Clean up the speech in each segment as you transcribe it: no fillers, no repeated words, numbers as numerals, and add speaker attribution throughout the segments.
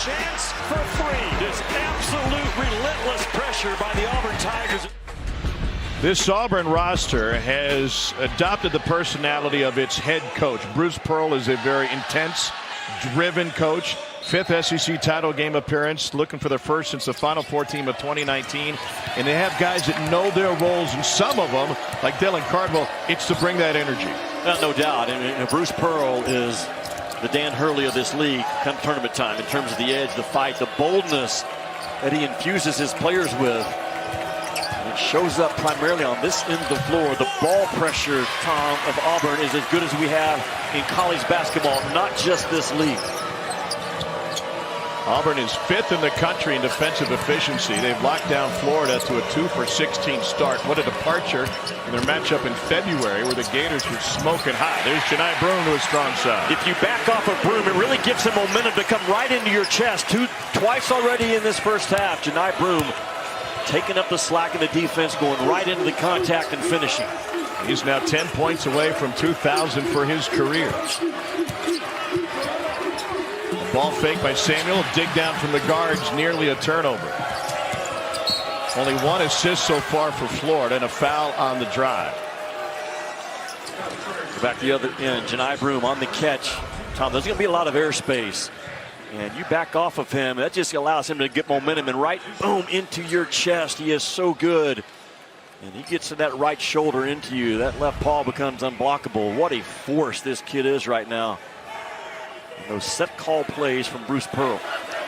Speaker 1: chance for three. Just absolute relentless pressure by the Auburn Tigers.
Speaker 2: This Auburn roster has adopted the personality of its head coach. Bruce Pearl is a very intense, driven coach. 5th SEC title game appearance, looking for their first since the Final Four team of 2019. And they have guys that know their roles, and some of them, like Dylan Cardwell, it's to bring that energy.
Speaker 1: No doubt. And Bruce Pearl is the Dan Hurley of this league come tournament time in terms of the edge, the fight, the boldness that he infuses his players with. And it shows up primarily on this end of the floor. The ball pressure, Tom, of Auburn is as good as we have in college basketball, not just this league.
Speaker 2: Auburn is 5th in the country in defensive efficiency. They've locked down Florida to a 2 for 16 start. What a departure in their matchup in February where the Gators were smoking hot. There's Janai Broome to a strong side.
Speaker 1: If you back off of Broome, it really gives him momentum to come right into your chest. Twice already in this first half. Janai Broome taking up the slack in the defense, going right into the contact and finishing.
Speaker 2: He's now 10 points away from 2,000 for his career. Ball fake by Samuel, dig down from the guards, nearly a turnover. Only 1 assist so far for Florida and a foul on the drive.
Speaker 1: Back the other end, Janai Broome on the catch. Tom, there's going to be a lot of airspace. And you back off of him, that just allows him to get momentum and right, boom, into your chest. He is so good. And he gets to that right shoulder into you. That left paw becomes unblockable. What a force this kid is right now. Those set call plays from Bruce Pearl.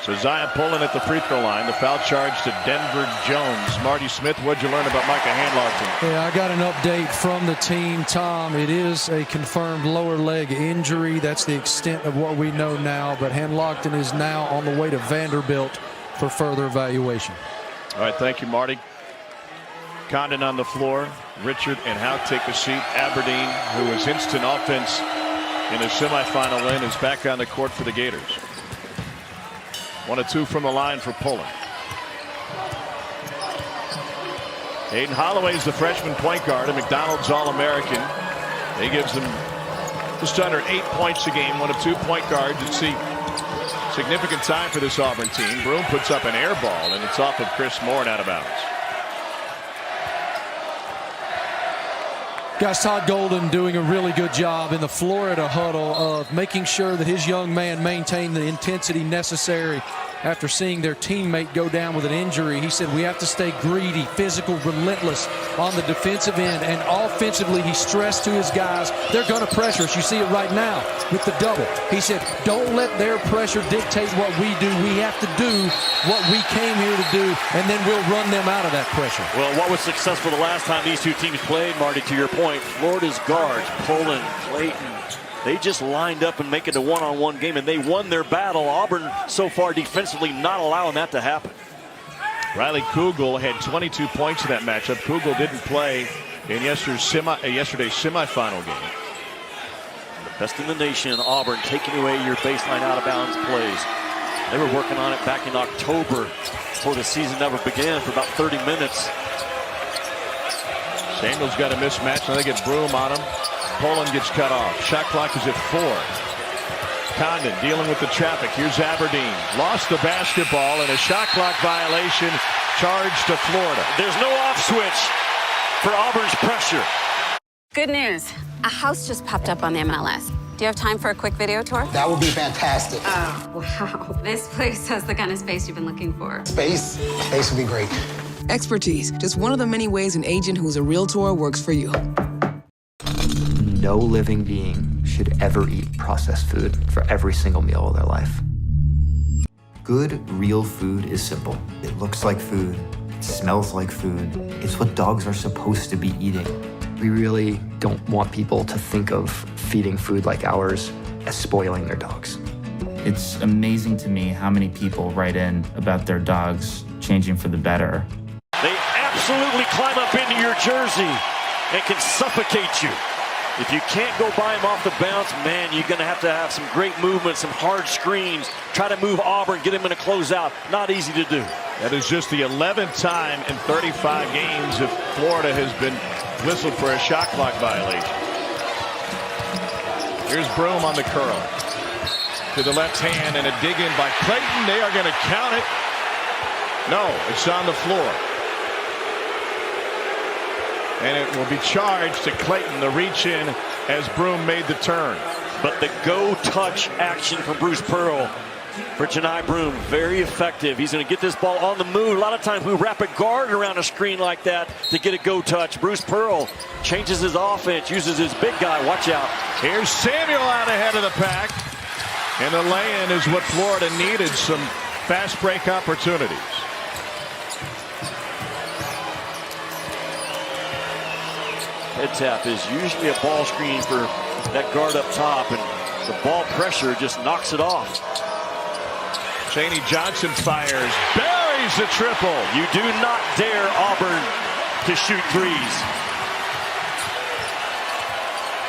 Speaker 2: So Zion Pullen at the free throw line. The foul charge to Denver Jones. Marty Smith, what'd you learn about Micah Handlogten?
Speaker 3: Yeah, I got an update from the team, Tom. It is a confirmed lower leg injury. That's the extent of what we know now. But Handlogten is now on the way to Vanderbilt for further evaluation.
Speaker 2: All right, thank you, Marty. Condon on the floor. Richard and Howe take a seat. Aberdeen, who was instant offense in a semifinal win, is back on the court for the Gators. 1 of 2 from the line for Pullen. Aiden Holloway's the freshman point guard, a McDonald's All-American. He gives them just under 8 points a game. 1 of 2 point guards. It's significant time for this Auburn team. Broome puts up an air ball, and it's off of Chris Moore and out of bounds.
Speaker 3: Guys, Todd Golden doing a really good job in the Florida huddle of making sure that his young man maintained the intensity necessary after seeing their teammate go down with an injury. He said we have to stay greedy, physical, relentless on the defensive end. And offensively, he stressed to his guys, they're going to pressure us. You see it right now with the double. He said, don't let their pressure dictate what we do. We have to do what we came here to do, and then we'll run them out of that pressure.
Speaker 1: Well, what was successful the last time these two teams played, Marty, to your point, Florida's guards, Pullen, Clayton, they just lined up and make it a one-on-one game, and they won their battle. Auburn so far defensively not allowing that to happen.
Speaker 2: Riley Kugel had 22 points in that matchup. Kugel didn't play in yesterday's semifinal game.
Speaker 1: The best in the nation, Auburn, taking away your baseline out-of-bounds plays. They were working on it back in October before the season ever began for about 30 minutes.
Speaker 2: Samuel's got a mismatch. Now they get Broome on him. Pullen gets cut off. Shot clock is at 4. Condon dealing with the traffic. Here's Aberdeen. Lost the basketball and a shot clock violation charged to Florida.
Speaker 1: There's no off switch for Auburn's pressure.
Speaker 4: Good news. A house just popped up on the MLS. Do you have time for a quick video tour?
Speaker 5: That would be fantastic.
Speaker 4: Oh, wow. This place has the kind of space you've been looking for.
Speaker 5: Space would be great.
Speaker 6: Expertise, just one of the many ways an agent who's a realtor works for you.
Speaker 7: No living being should ever eat processed food for every single meal of their life. Good, real food is simple. It looks like food, it smells like food. It's what dogs are supposed to be eating. We really don't want people to think of feeding food like ours as spoiling their dogs.
Speaker 8: It's amazing to me how many people write in about their dogs changing for the better.
Speaker 1: They absolutely climb up into your jersey and can suffocate you. If you can't go by him off the bounce, man, you're going to have some great movement, some hard screens. Try to move Auburn, get him in a closeout. Not easy to do.
Speaker 2: That is just the 11th time in 35 games that Florida has been whistled for a shot clock violation. Here's Broome on the curl. to the left hand and a dig in by Clayton. They are going to count it. No, it's on the floor. And it will be charged to Clayton, the reach in as Broom made the turn.
Speaker 1: But the go touch action from Bruce Pearl for Johni Broome, very effective. He's going to get this ball on the move. A lot of times we wrap a guard around a screen like that to get a go touch. Bruce Pearl changes his offense, uses his big guy. Watch out.
Speaker 2: Here's Samuel out ahead of the pack. And the lay-in is what Florida needed, some fast break opportunities.
Speaker 1: Head tap is usually a ball screen for that guard up top, and the ball pressure just knocks it off.
Speaker 2: Chaney Johnson fires, buries the triple.
Speaker 1: You do not dare Auburn to shoot threes.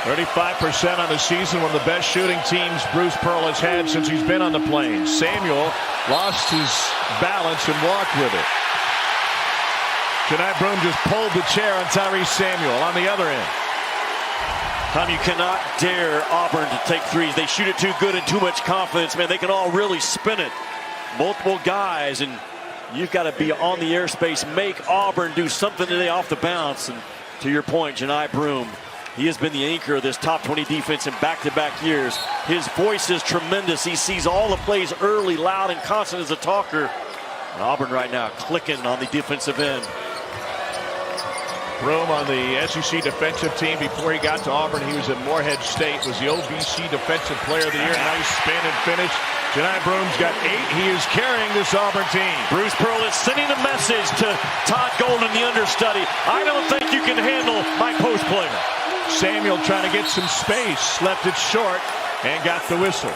Speaker 2: 35% on the season, one of the best shooting teams Bruce Pearl has had since he's been on the Plains. Samuel lost his balance and walked with it. Johni Broome just pulled the chair on Tyrese Samuel on the other end.
Speaker 1: Tom, you cannot dare Auburn to take threes. They shoot it too good and too much confidence. Man, they can all really spin it. Multiple guys, and you've got to be on the airspace. Make Auburn do something today off the bounce. And to your point, Johni Broome, he has been the anchor of this top 20 defense in back-to-back years. His voice is tremendous. He sees all the plays early, loud, and constant as a talker. And Auburn right now clicking on the defensive end.
Speaker 2: Broome on the SEC defensive team before he got to Auburn. He was at Morehead State, was the OVC Defensive Player of the Year. Nice spin and finish. Johni Broome's got 8. He is carrying this Auburn team.
Speaker 1: Bruce Pearl is sending a message to Todd Golden, the understudy. I don't think you can handle my post player.
Speaker 2: Samuel trying to get some space, left it short, and got the whistle.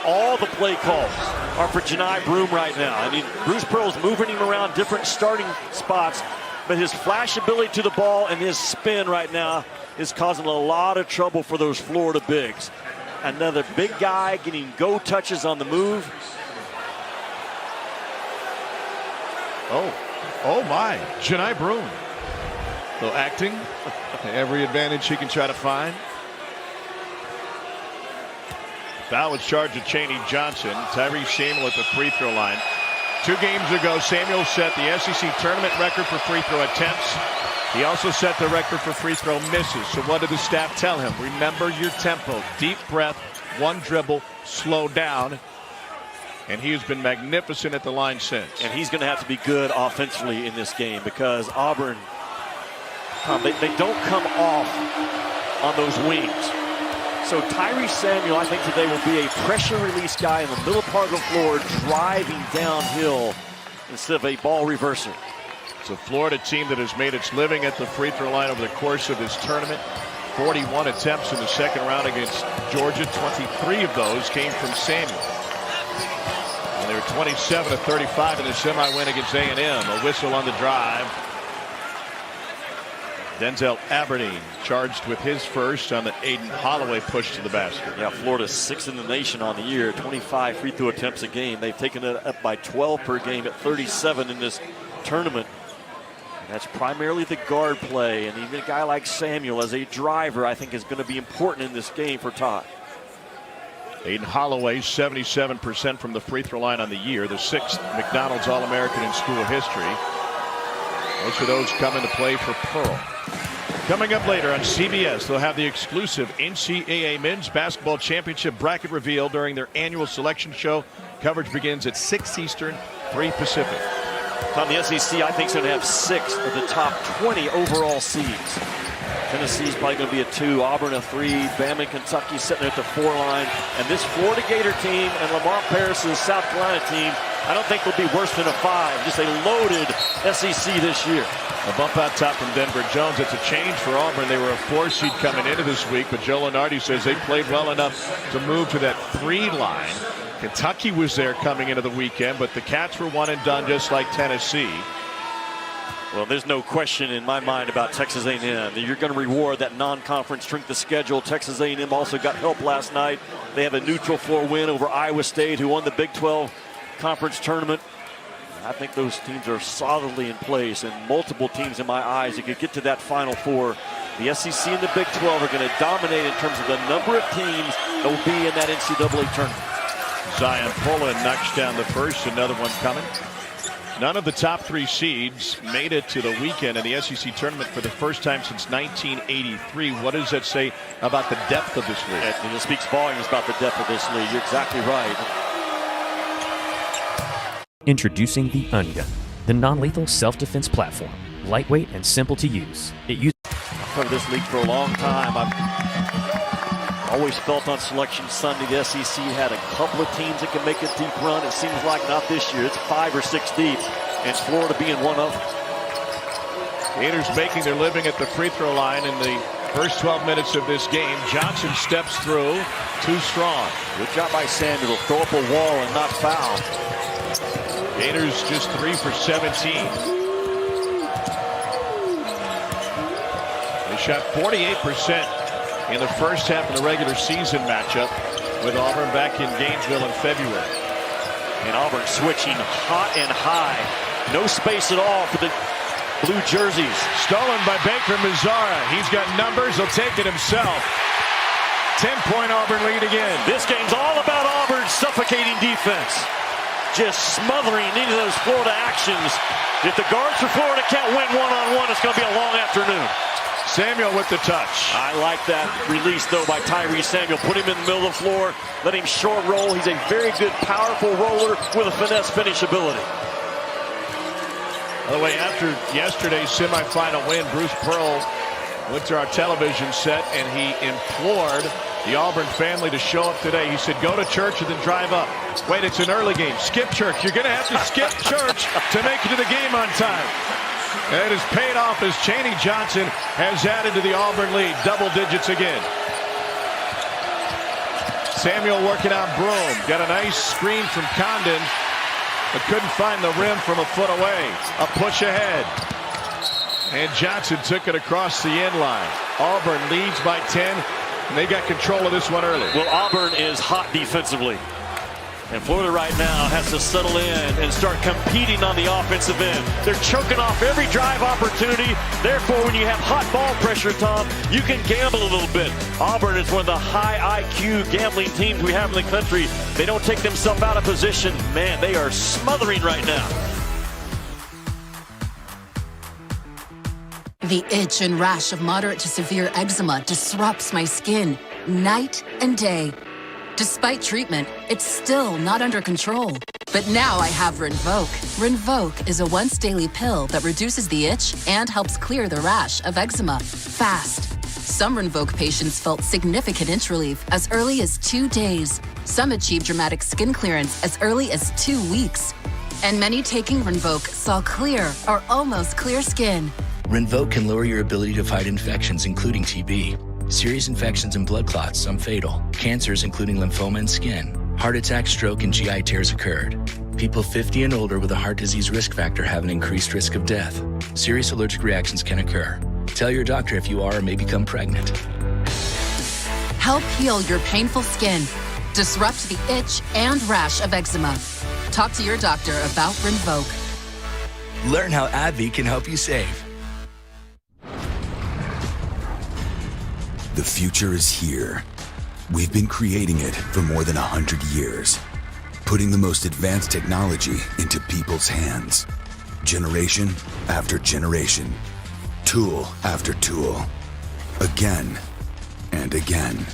Speaker 1: All the play calls are for Johni Broome right now. I mean, Bruce Pearl's moving him around different starting spots, but his flash ability to the ball and his spin right now is causing a lot of trouble for those Florida bigs. Another big guy getting go touches on the move.
Speaker 2: Oh my, Johni Broome. So acting, every advantage he can try to find. Foul was charged at Chaney Johnson. Tyrese Samuel at the free throw line. 2 games ago, Samuel set the SEC tournament record for free throw attempts. He also set the record for free throw misses. So what did the staff tell him? Remember your tempo. Deep breath, one dribble, slow down. And he has been magnificent at the line since.
Speaker 1: And he's going to have to be good offensively in this game because Auburn, they don't come off on those wings. So Tyrese Samuel, I think today will be a pressure release guy in the middle part of the floor, driving downhill instead of a ball reverser.
Speaker 2: It's a Florida team that has made its living at the free throw line over the course of this tournament. 41 attempts in the second round against Georgia. 23 of those came from Samuel. And they were 27 of 35 in the semi-win against A&M. A whistle on the drive. Denzel Aberdeen charged with his first on the Aiden Holloway push to the basket.
Speaker 1: Yeah, Florida's 6th in the nation on the year, 25 free throw attempts a game. They've taken it up by 12 per game at 37 in this tournament. And that's primarily the guard play, and even a guy like Samuel as a driver I think is going to be important in this game for Todd.
Speaker 2: Aiden Holloway, 77% from the free throw line on the year, the 6th McDonald's All-American in school history. Most of those come into play for Pearl. Coming up later on CBS, they'll have the exclusive NCAA Men's Basketball Championship bracket reveal during their annual selection show. Coverage begins at 6 Eastern, 3 Pacific.
Speaker 1: On the SEC, I think is going to have 6 of the top 20 overall seeds. Tennessee's probably going to be a 2, Auburn a 3, Bama and Kentucky sitting at the 4 line. And this Florida Gator team and Lamar Paris's South Carolina team, I don't think will be worse than a 5. Just a loaded SEC this year.
Speaker 2: A bump out top from Denver Jones. It's a change for Auburn. They were a 4 seed coming into this week, but Joe Lunardi says they played well enough to move to that 3 line. Kentucky was there coming into the weekend, but the Cats were one and done just like Tennessee.
Speaker 1: Well, there's no question in my mind about Texas A&M. You're going to reward that non-conference strength of schedule. Texas A&M also got help last night. They have a neutral floor win over Iowa State, who won the Big 12 conference tournament. I think those teams are solidly in place, and multiple teams in my eyes that could get to that Final Four The SEC and the Big 12 are going to dominate in terms of the number of teams that will be in that NCAA tournament.
Speaker 2: Zion Pullen knocks down the first, another one coming. None of the top 3 seeds made it to the weekend in the SEC tournament for the first time since 1983. What does that say about the depth of this league?
Speaker 1: It speaks volumes about the depth of this league. You're exactly right.
Speaker 9: Introducing the Onion, the non-lethal self-defense platform. Lightweight and simple to use.
Speaker 1: I've covered this league for a long time. I've always felt on Selection Sunday the SEC had a couple of teams that can make a deep run. It seems like not this year. It's 5 or 6 deep, and Florida being one of them.
Speaker 2: Gators making their living at the free throw line in the first 12 minutes of this game. Johnson steps through, too strong.
Speaker 1: Good job by Samuel to throw up a wall and not foul.
Speaker 2: Gators just 3 for 17. They shot 48% in the first half of the regular season matchup with Auburn back in Gainesville in February.
Speaker 1: And Auburn switching hot and high. No space at all for the blue jerseys.
Speaker 2: Stolen by Baker Mazzara. He's got numbers. He'll take it himself. 10-point Auburn lead again.
Speaker 1: This game's all about Auburn's suffocating defense. Just smothering into those Florida actions. If the guards for Florida can't win one-on-one, it's going to be a long afternoon.
Speaker 2: Samuel with the touch.
Speaker 1: I like that release, though, by Tyree Samuel. Put him in the middle of the floor. Let him short roll. He's a very good, powerful roller with a finesse finish ability.
Speaker 2: By the way, after yesterday's semifinal win, Bruce Pearl went to our television set and he implored the Auburn family to show up today. He said, go to church and then drive up. Wait, it's an early game. Skip church. You're going to have to skip church to make it to the game on time. And it has paid off as Chaney Johnson has added to the Auburn lead. Double digits again. Samuel working on Broome. Got a nice screen from Condon, but couldn't find the rim from a foot away. A push ahead. And Johnson took it across the end line. Auburn leads by 10, and they got control of this one early.
Speaker 1: Well, Auburn is hot defensively. And Florida right now has to settle in and start competing on the offensive end. They're choking off every drive opportunity. Therefore, when you have hot ball pressure, Tom, you can gamble a little bit. Auburn is one of the high IQ gambling teams we have in the country. They don't take themselves out of position. Man, they are smothering right now.
Speaker 10: The itch and rash of moderate to severe eczema disrupts my skin night and day. Despite treatment, it's still not under control. But now I have Rinvoq. Rinvoq is a once-daily pill that reduces the itch and helps clear the rash of eczema fast. Some Rinvoq patients felt significant itch relief as early as 2 days. Some achieved dramatic skin clearance as early as 2 weeks. And many taking Rinvoq saw clear or almost clear skin.
Speaker 11: Rinvoq can lower your ability to fight infections, including TB. Serious infections and blood clots, some fatal. Cancers, including lymphoma and skin. Heart attack, stroke, and GI tears occurred. People 50 and older with a heart disease risk factor have an increased risk of death. Serious allergic reactions can occur. Tell your doctor if you are or may become pregnant.
Speaker 10: Help heal your painful skin. Disrupt the itch and rash of eczema. Talk to your doctor about Rinvoq.
Speaker 11: Learn how AbbVie can help you save.
Speaker 12: The future is here. We've been creating it for more than 100 years, putting the most advanced technology into people's hands, generation after generation, tool after tool, again and again,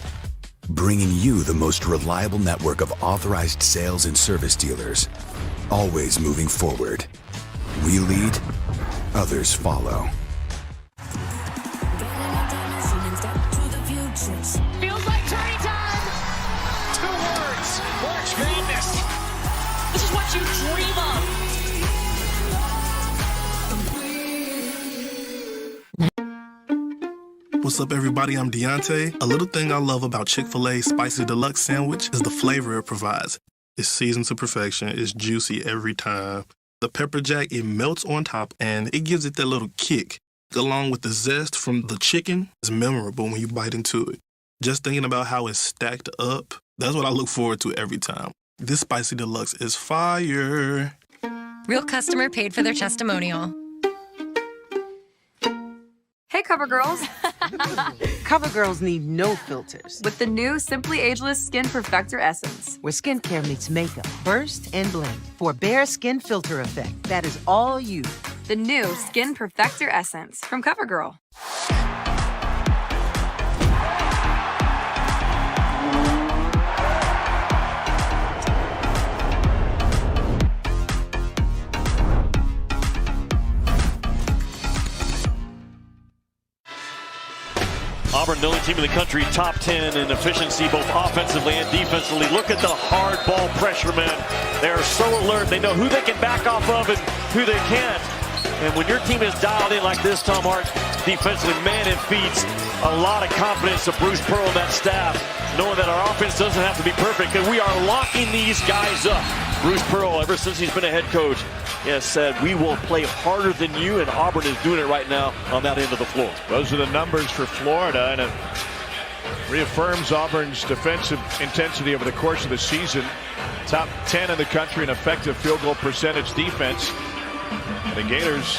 Speaker 12: bringing you the most reliable network of authorized sales and service dealers, always moving forward. We lead, others follow.
Speaker 13: Feels like turning time. 2 words. March Madness. This is what you dream of.
Speaker 14: What's up, everybody? I'm Deontay. A little thing I love about Chick-fil-A's Spicy Deluxe Sandwich is the flavor it provides. It's seasoned to perfection. It's juicy every time. The pepper jack, it melts on top, and it gives it that little kick. Along with the zest from the chicken, it's memorable when you bite into it. Just thinking about how it's stacked up, that's what I look forward to every time. This Spicy Deluxe is fire.
Speaker 15: Real customer paid for their testimonial.
Speaker 16: Hey, Cover Girls.
Speaker 15: CoverGirls need no filters.
Speaker 16: With the new Simply Ageless Skin Perfector Essence.
Speaker 15: Where skincare meets makeup. Burst and blend. For bare skin filter effect. That is all you.
Speaker 16: The new Skin Perfector Essence from CoverGirl.
Speaker 1: Auburn, the only team in the country, top 10 in efficiency, both offensively and defensively. Look at the hard ball pressure men. They are so alert. They know who they can back off of and who they can't. And when your team is dialed in like this, Tom Hart, defensively, man, it feeds a lot of confidence to Bruce Pearl and that staff, knowing that our offense doesn't have to be perfect, because we are locking these guys up. Bruce Pearl, ever since he's been a head coach, has said, we will play harder than you, and Auburn is doing it right now on that end of the floor.
Speaker 2: Those are the numbers for Florida, and it reaffirms Auburn's defensive intensity over the course of the season. Top 10 in the country in effective field goal percentage defense. And the Gators,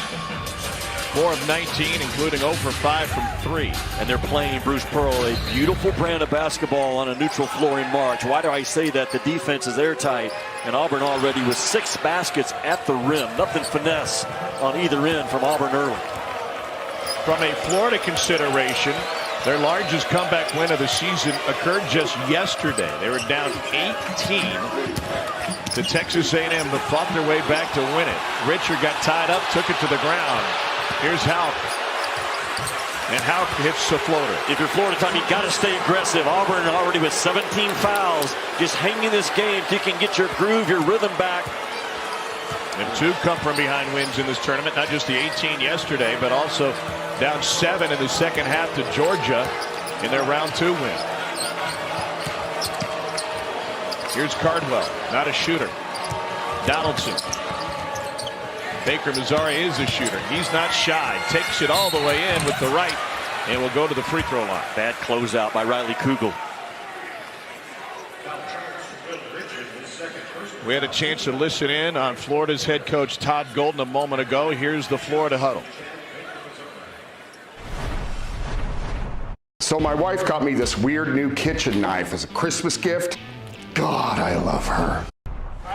Speaker 2: 4 of 19, including 0 for 5 from 3.
Speaker 1: And they're playing, Bruce Pearl, a beautiful brand of basketball on a neutral floor in March. Why do I say that? The defense is airtight. And Auburn already with 6 baskets at the rim. Nothing finesse on either end from Auburn early.
Speaker 2: From a Florida consideration, their largest comeback win of the season occurred just yesterday. They were down 18 to Texas A&M, but fought their way back to win it. Richard got tied up, took it to the ground. Here's Houck. And Houck hits the floater.
Speaker 1: If you're Florida, Tom, you got to stay aggressive. Auburn already with 17 fouls. Just hang in this game till you can get your groove, your rhythm back.
Speaker 2: And 2 come from behind wins in this tournament. Not just the 18 yesterday, but also down 7 in the second half to Georgia in their round 2 win. Here's Cardwell, not a shooter. Donaldson. Baker Mazzari is a shooter. He's not shy. Takes it all the way in with the right and will go to the free throw line.
Speaker 1: Bad closeout by Riley Kugel.
Speaker 2: We had a chance to listen in on Florida's head coach Todd Golden a moment ago. Here's the Florida huddle.
Speaker 17: So my wife got me this weird new kitchen knife as a Christmas gift. God, I love her.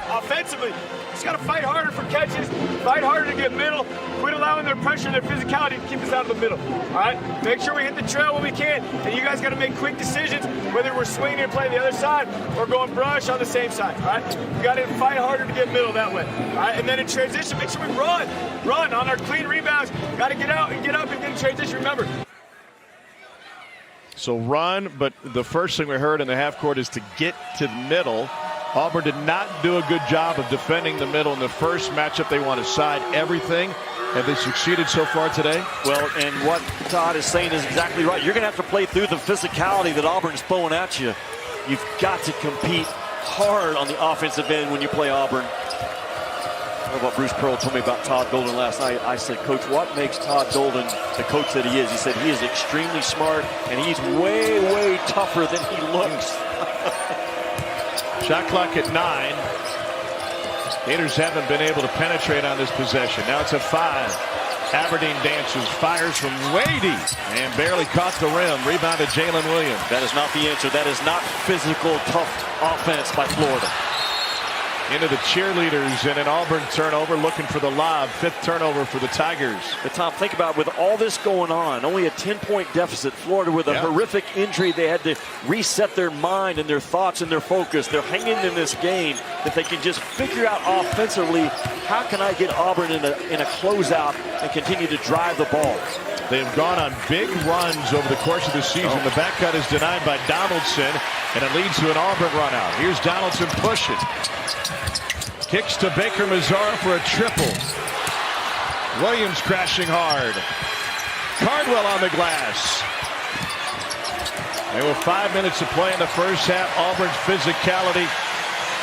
Speaker 18: Offensively, just got to fight harder for catches, fight harder to get middle, quit allowing their pressure and their physicality to keep us out of the middle. All right, make sure we hit the trail when we can, and you guys got to make quick decisions whether we're swinging and playing the other side or going brush on the same side. All right, we got to fight harder to get middle that way. All right, and then in transition, make sure we run on our clean rebounds. Got to get out and get up and get in transition. Remember.
Speaker 2: So run, but the first thing we heard in the half court is to get to the middle. Auburn did not do a good job of defending the middle in the first matchup. They want to side everything. Have they succeeded so far today?
Speaker 1: Well, and what Todd is saying is exactly right. You're going to have to play through the physicality that Auburn's throwing at you. You've got to compete hard on the offensive end when you play Auburn. I know what Bruce Pearl told me about Todd Golden last night. I said, Coach, what makes Todd Golden the coach that he is? He said he is extremely smart, and he's way, way tougher than he looks.
Speaker 2: Shot clock at 9. Gators haven't been able to penetrate on this possession. Now it's a 5. Aberdeen dances, fires from way deep, and barely caught the rim. Rebounded Jalen Williams.
Speaker 1: That is not the answer. That is not physical, tough offense by Florida.
Speaker 2: Into the cheerleaders and an Auburn turnover, looking for the lob. 5th turnover for the Tigers.
Speaker 1: But Tom, think about with all this going on, only a 10-point deficit. Florida with a horrific injury. They had to reset their mind and their thoughts and their focus. They're hanging in this game. If they can just figure out offensively, how can I get Auburn in a closeout and continue to drive the ball?
Speaker 2: They've gone on big runs over the course of the season. The back cut is denied by Donaldson, and it leads to an Auburn run out. Here's Donaldson pushing. Kicks to Baker Mazzara for a triple. Williams crashing hard. Cardwell on the glass. There were 5 minutes to play in the first half. Auburn's physicality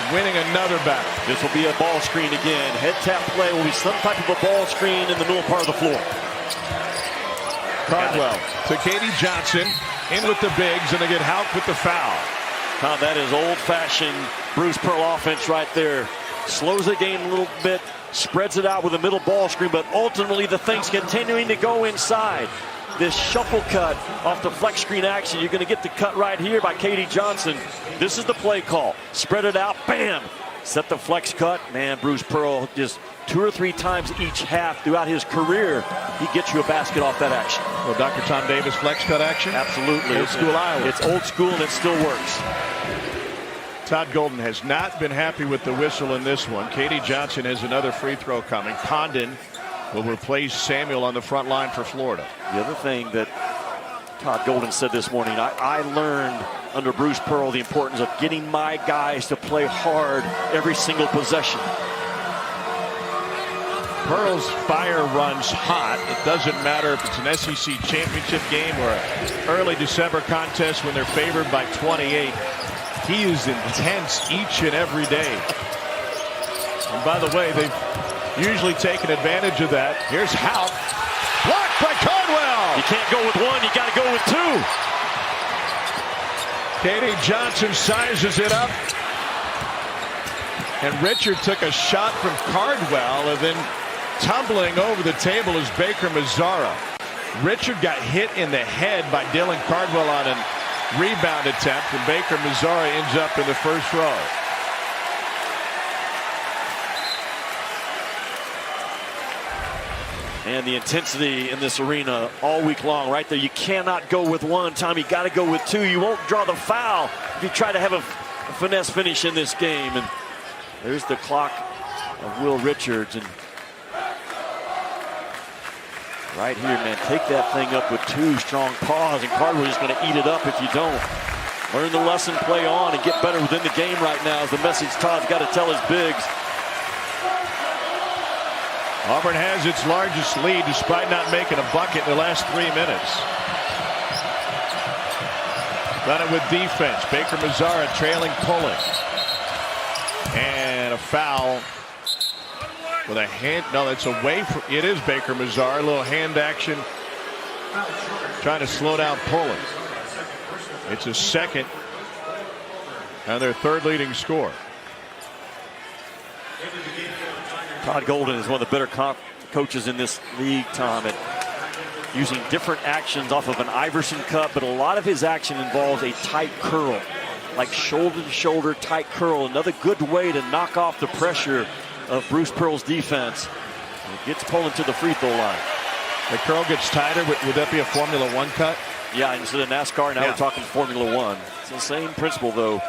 Speaker 2: winning another battle.
Speaker 1: This will be a ball screen again. Head tap play will be some type of a ball screen in the middle part of the floor.
Speaker 2: Cardwell to Katie Johnson. In with the bigs, and they get Houck with the foul.
Speaker 1: Tom, that is old-fashioned Bruce Pearl offense right there. Slows the game a little bit, spreads it out with a middle ball screen, but ultimately the thing's continuing to go inside. this shuffle cut off the flex screen action. You're going to get the cut right here by Katie Johnson. This is the play call. Spread it out, bam. Set the flex cut. Man, Bruce Pearl just 2 or 3 times each half throughout his career, he gets you a basket off that action.
Speaker 2: Well, Dr. Tom Davis flex cut action?
Speaker 1: Absolutely.
Speaker 2: Old school Iowa.
Speaker 1: It's old school and it still works.
Speaker 2: Todd Golden has not been happy with the whistle in this one. Katie Johnson has another free throw coming. Condon will replace Samuel on the front line for Florida.
Speaker 1: The other thing that Todd Golden said this morning, I learned under Bruce Pearl the importance of getting my guys to play hard every single possession.
Speaker 2: Pearl's fire runs hot. It doesn't matter if it's an SEC championship game or an early December contest when they're favored by 28. He is intense each and every day. And by the way, they've usually taken advantage of that. Here's Houck. Blocked by Cardwell.
Speaker 1: You can't go with one, you got to go with 2.
Speaker 2: Katie Johnson sizes it up. And Richard took a shot from Cardwell, and then tumbling over the table is Baker Mazzara. Richard got hit in the head by Dylan Cardwell on a rebound attempt, and Baker Mazzara ends up in the first row.
Speaker 1: And the intensity in this arena all week long right there. You cannot go with one, Tom. You got to go with 2. You won't draw the foul if you try to have a finesse finish in this game. And there's the clock of Will Richards. And right here, man, take that thing up with 2 strong paws, and Cardwell is going to eat it up if you don't. Learn the lesson, play on, and get better within the game right now is the message Todd's got to tell his bigs.
Speaker 2: Auburn has its largest lead despite not making a bucket in the last 3 minutes. Done it with defense. Baker Mazzara trailing Pullen. And a foul. With a hand, no, it's away from, it is Baker Mazzara, a little hand action, trying to slow down Pullen. It's a second, and their 3rd leading score.
Speaker 1: Todd Golden is one of the better coaches in this league, Tom, at using different actions off of an Iverson cut, but a lot of his action involves a tight curl, like shoulder to shoulder tight curl. Another good way to knock off the pressure of Bruce Pearl's defense. It gets Pullen to the free throw line.
Speaker 2: The curl gets tighter. Would that be a Formula 1 cut?
Speaker 1: Yeah, instead of NASCAR, now we're talking Formula 1. It's the same principle, though.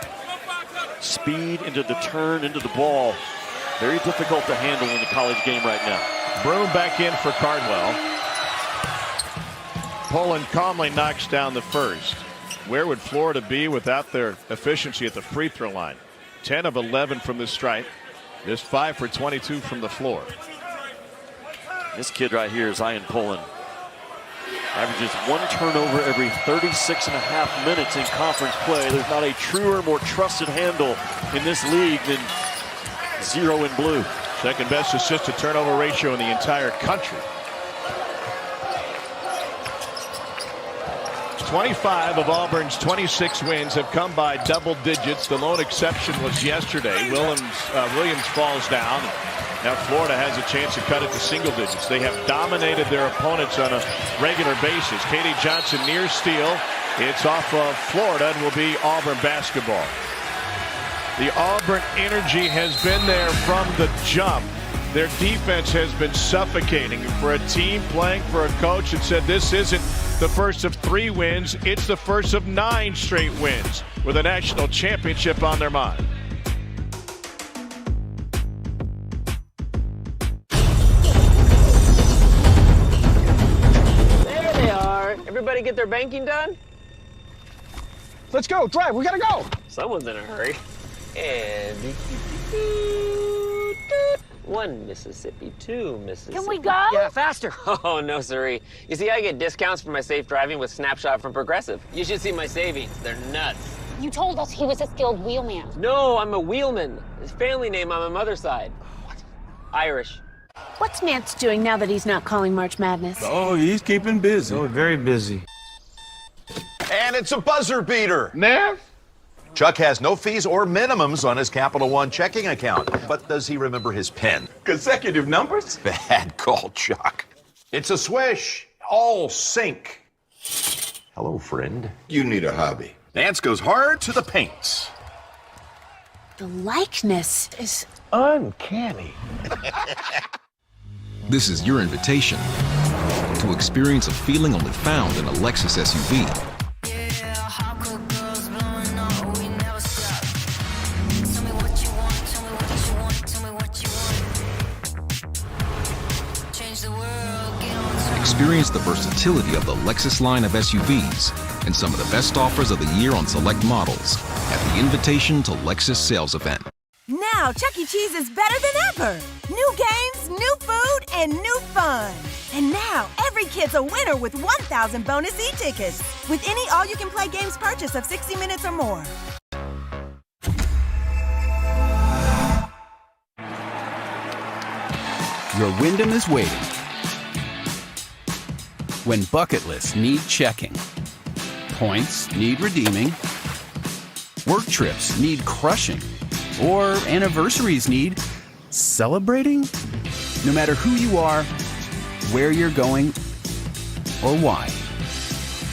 Speaker 1: Speed into the turn, into the ball. Very difficult to handle in the college game right now.
Speaker 2: Broom back in for Cardwell. Pullen calmly knocks down the first. Where would Florida be without their efficiency at the free throw line? 10 of 11 from the stripe. Just 5 for 22 from the floor.
Speaker 1: This kid right here, Zion Pullen, averages 1 turnover every 36.5 minutes in conference play. There's not a truer, more trusted handle in this league than 0 in blue.
Speaker 2: Second best assist to turnover ratio in the entire country. 25 of Auburn's 26 wins have come by double digits. The lone exception was yesterday. Williams falls down. Now Florida has a chance to cut it to single digits. They have dominated their opponents on a regular basis. Katie Johnson near steal. It's off of Florida and will be Auburn basketball. The Auburn energy has been there from the jump. Their defense has been suffocating. For a team playing for a coach that said this isn't the first of 3 wins, it's the first of 9 straight wins with a national championship on their mind.
Speaker 19: There they are. Everybody get their banking done?
Speaker 20: Let's go, drive, we gotta go.
Speaker 19: Someone's in a hurry. And 1 Mississippi, 2 Mississippi.
Speaker 21: Can we go?
Speaker 19: Yeah, faster. Oh, no, siree. You see, I get discounts for my safe driving with Snapshot from Progressive. You should see my savings. They're nuts.
Speaker 21: You told us he was a skilled wheelman.
Speaker 19: No, I'm a wheelman. His family name on my mother's side. What? Irish.
Speaker 21: What's Nance doing now that he's not calling March Madness?
Speaker 22: Oh, he's keeping busy. Oh, very busy.
Speaker 23: And it's a buzzer beater.
Speaker 22: Nev?
Speaker 23: Chuck has no fees or minimums on his Capital One checking account. But does he remember his PIN?
Speaker 22: Consecutive numbers?
Speaker 23: Bad call, Chuck. It's a swish. all sink. Hello, friend.
Speaker 3: You need a hobby.
Speaker 23: Nance goes hard to the paints.
Speaker 21: The likeness is
Speaker 23: uncanny.
Speaker 4: This is your invitation to experience a feeling only found in a Lexus SUV. Experience the versatility of the Lexus line of SUVs and some of the best offers of the year on select models at the Invitation to Lexus sales event.
Speaker 5: Now Chuck E. Cheese is better than ever. New games, new food, and new fun. And now every kid's a winner with 1,000 bonus e-tickets with any all-you-can-play games purchase of 60 minutes or more.
Speaker 24: Your Wyndham is waiting. When bucket lists need checking, points need redeeming, work trips need crushing, or anniversaries need celebrating? No matter who you are, where you're going, or why.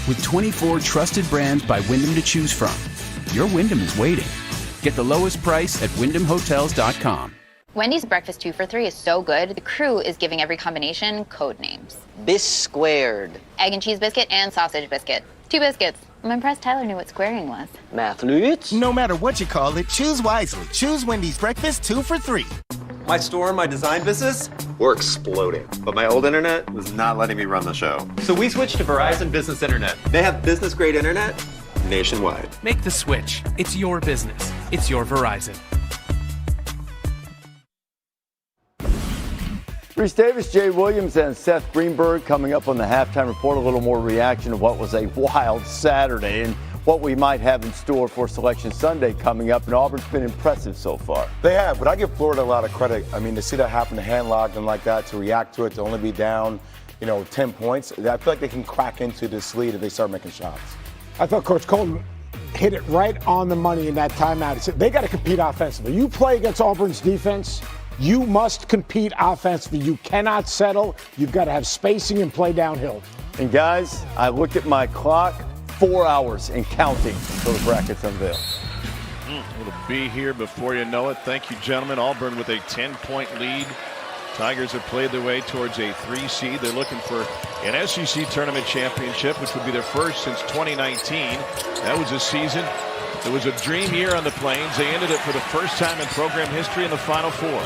Speaker 24: With 24 trusted brands by Wyndham to choose from, your Wyndham is waiting. Get the lowest price at WyndhamHotels.com.
Speaker 25: Wendy's breakfast 2 for $3 is so good, the crew is giving every combination code names.
Speaker 26: Bis squared.
Speaker 25: Egg and cheese biscuit and sausage biscuit. 2 biscuits. I'm impressed Tyler knew what squaring was.
Speaker 26: Mathlete.
Speaker 27: No matter what you call it, choose wisely. Choose Wendy's breakfast 2 for $3.
Speaker 28: My store, my design business,
Speaker 23: We're exploding. But my old internet was not letting me run the show.
Speaker 28: so we switched to Verizon Business Internet. They have business grade internet.
Speaker 23: Nationwide.
Speaker 29: Make the switch. It's your business. It's your Verizon.
Speaker 30: Reese Davis, Jay Williams, and Seth Greenberg coming up on the halftime report. A little more reaction to what was a wild Saturday and what we might have in store for Selection Sunday coming up. And Auburn's been impressive so far.
Speaker 31: They have, but I give Florida a lot of credit. I mean, to see that happen, to hand lock them like that, to react to it, to only be down, 10 points. I feel like they can crack into this lead if they start making shots.
Speaker 20: I thought Coach Colton hit it right on the money in that timeout. He said they got to compete offensively. You play against Auburn's defense, you must compete offensively. You cannot settle. You've got to have spacing and play downhill.
Speaker 30: And guys, I looked at my clock, 4 hours and counting till the brackets unveil.
Speaker 2: It'll be here before you know it. Thank you, gentlemen. Auburn with a 10-point lead. Tigers have played their way towards a 3 seed. They're looking for an SEC tournament championship, which would be their first since 2019. That was a season. It was a dream year on the Plains. They ended it for the first time in program history in the Final Four.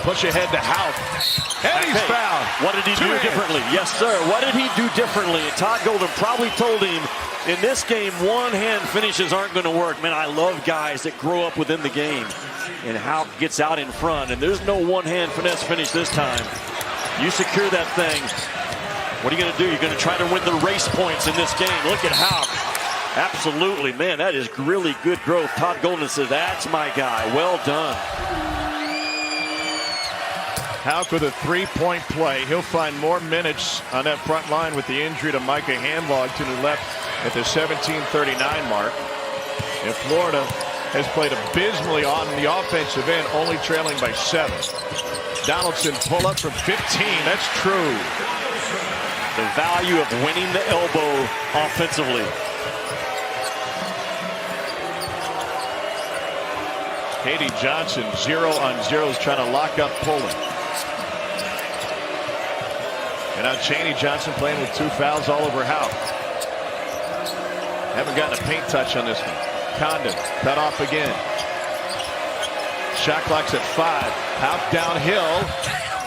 Speaker 2: Push ahead to Houck. And he's fouled.
Speaker 1: What did he do differently? Yes, sir. What did he do differently? And Todd Golden probably told him, in this game, one-hand finishes aren't going to work. Man, I love guys that grow up within the game. And Houck gets out in front, and there's no one-hand finesse finish this time. You secure that thing. What are you going to do? You're going to try to win the race points in this game. Look at Houck. Absolutely, man, that is really good growth. Todd Golden says, that's my guy. Well done.
Speaker 2: Houck with a three-point play. He'll find more minutes on that front line with the injury to Micah Handlogton, who left at the 17:39 mark. And Florida has played abysmally on the offensive end, only trailing by 7. Donaldson pull up from 15. That's true.
Speaker 1: The value of winning the elbow offensively.
Speaker 2: Katie Johnson 0-on-0 trying to lock up Poland. And now Chaney Johnson playing with 2 fouls all over Houck. Haven't gotten a paint touch on this one. Condon cut off again. Shot clock's at 5. Houck downhill.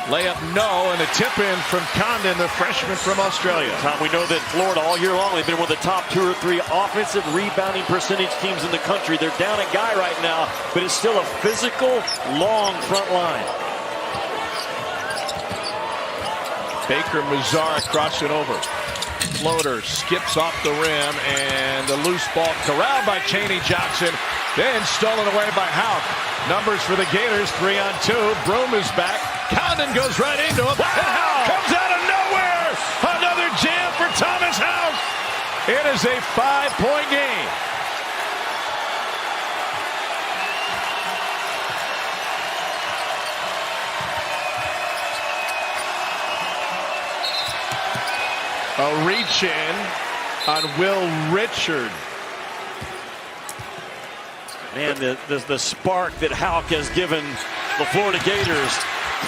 Speaker 2: Layup no, and a tip in from Condon, the freshman from Australia.
Speaker 1: Tom, we know that Florida all year long, they've been one of the top 2 or 3 offensive rebounding percentage teams in the country. They're down a guy right now, but it's still a physical, long front line.
Speaker 2: Baker Mazar crossing over. Floater skips off the rim, and the loose ball corralled by Chaney Johnson, then stolen away by Houck. Numbers for the Gators, 3-on-2. Broom is back. Condon goes right into him. Wow! Comes out of nowhere. Another jam for Thomas Houck. It is a 5-point game. A reach in on Will Richard.
Speaker 1: Man, the spark that Houck has given the Florida Gators,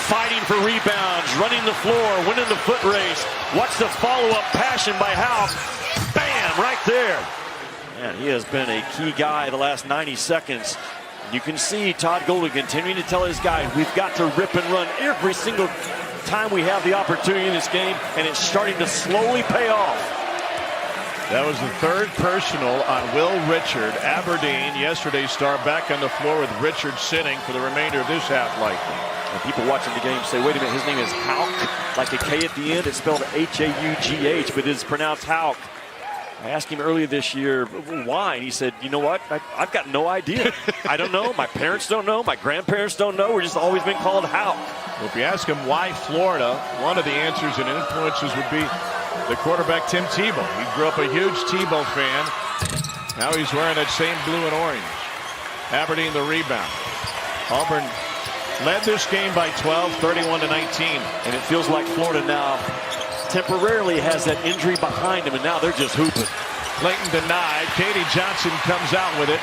Speaker 1: fighting for rebounds, running the floor, winning the foot race. Watch the follow-up passion by Houck. Bam, right there. Man, he has been a key guy the last 90 seconds. You can see Todd Golden continuing to tell his guys, we've got to rip and run every single time we have the opportunity in this game, and it's starting to slowly pay off.
Speaker 2: That was the third personal on Will Richard. Aberdeen, yesterday's star, back on the floor with Richard sitting for the remainder of this half likely.
Speaker 1: And people watching the game say, wait a minute, his name is Houck, like a K at the end. It's spelled H-A-U-G-H, but it's pronounced Houck. I asked him earlier this year why, and he said, you know what, I've got no idea. I don't know. My parents don't know. My grandparents don't know. We're just always been called Houck.
Speaker 2: Well, if you ask him why Florida, one of the answers and influences would be the quarterback Tim Tebow. He grew up a huge Tebow fan. Now he's wearing that same blue and orange. Aberdeen the rebound. Auburn led this game by 12, 31-19.
Speaker 1: And it feels like Florida now temporarily has that injury behind him, and now they're just hooping.
Speaker 2: Clayton denied. Katie Johnson comes out with it.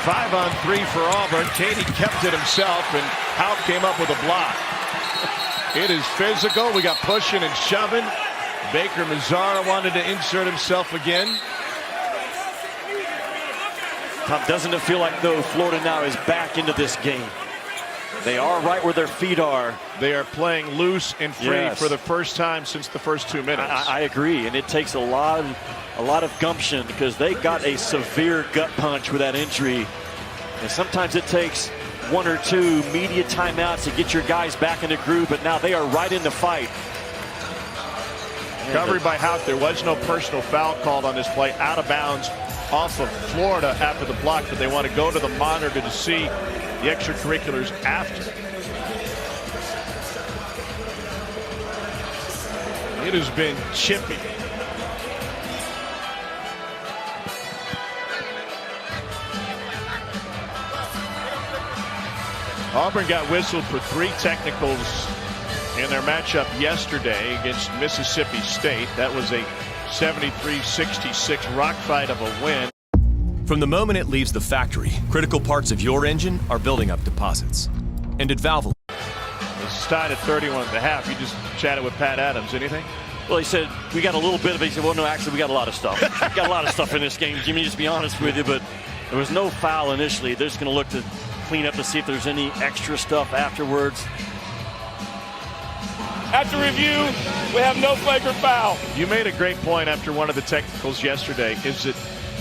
Speaker 2: 5-on-3 for Auburn. Katie kept it himself, and Houck came up with a block. It is physical. We got pushing and shoving. Baker Mazzara wanted to insert himself again.
Speaker 1: Tom, doesn't it feel like, though, Florida now is back into this game? They are right where their feet are.
Speaker 2: They are playing loose and free for the first time since the first 2 minutes.
Speaker 1: I agree, and it takes a lot of gumption because they got a severe gut punch with that injury. And sometimes it takes one or two media timeouts to get your guys back in the groove, but now they are right in the fight.
Speaker 2: Recovery by Houck. There was no personal foul called on this play. Out of bounds off of Florida after the block, but they want to go to the monitor to see the extracurriculars after. It has been chippy. Auburn got whistled for 3 technicals in their matchup yesterday against Mississippi State. That was a 73-66 rock fight of a win.
Speaker 3: From the moment it leaves the factory, critical parts of your engine are building up deposits. And at Valvoline,
Speaker 2: it's tied at 31 at the half. You just chatted with Pat Adams. Anything?
Speaker 1: Well, he said, we got a little bit of it. He said, well, no, actually, we got a lot of stuff. We got a lot of stuff in this game, Jimmy, just be honest with you. But there was no foul initially. They're just going to look to clean up to see if there's any extra stuff afterwards.
Speaker 18: After review, we have no flagrant foul.
Speaker 2: You made a great point after one of the technicals yesterday, is that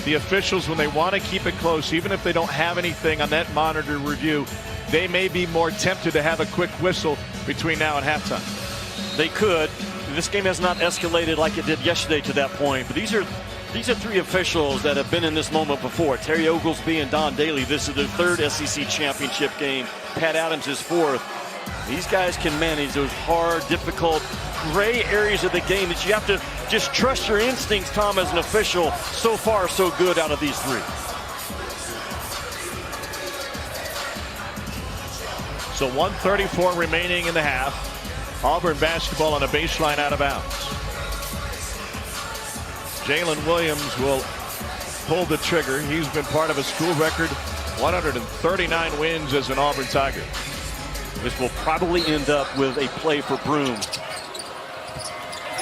Speaker 2: the officials, when they want to keep it close, even if they don't have anything on that monitor review, they may be more tempted to have a quick whistle between now and halftime.
Speaker 1: They could. This game has not escalated like it did yesterday to that point, but these are 3 officials that have been in this moment before. Terry Oglesby and Don Daly. This is their 3rd SEC championship game. Pat Adams is 4th. These guys can manage those hard, difficult, gray areas of the game that you have to just trust your instincts, Tom, as an official. So far, so good out of these 3.
Speaker 2: So 1:34 remaining in the half. Auburn basketball on a baseline out of bounds. Jalen Williams will pull the trigger. He's been part of a school record 139 wins as an Auburn Tiger.
Speaker 1: This will probably end up with a play for Broom.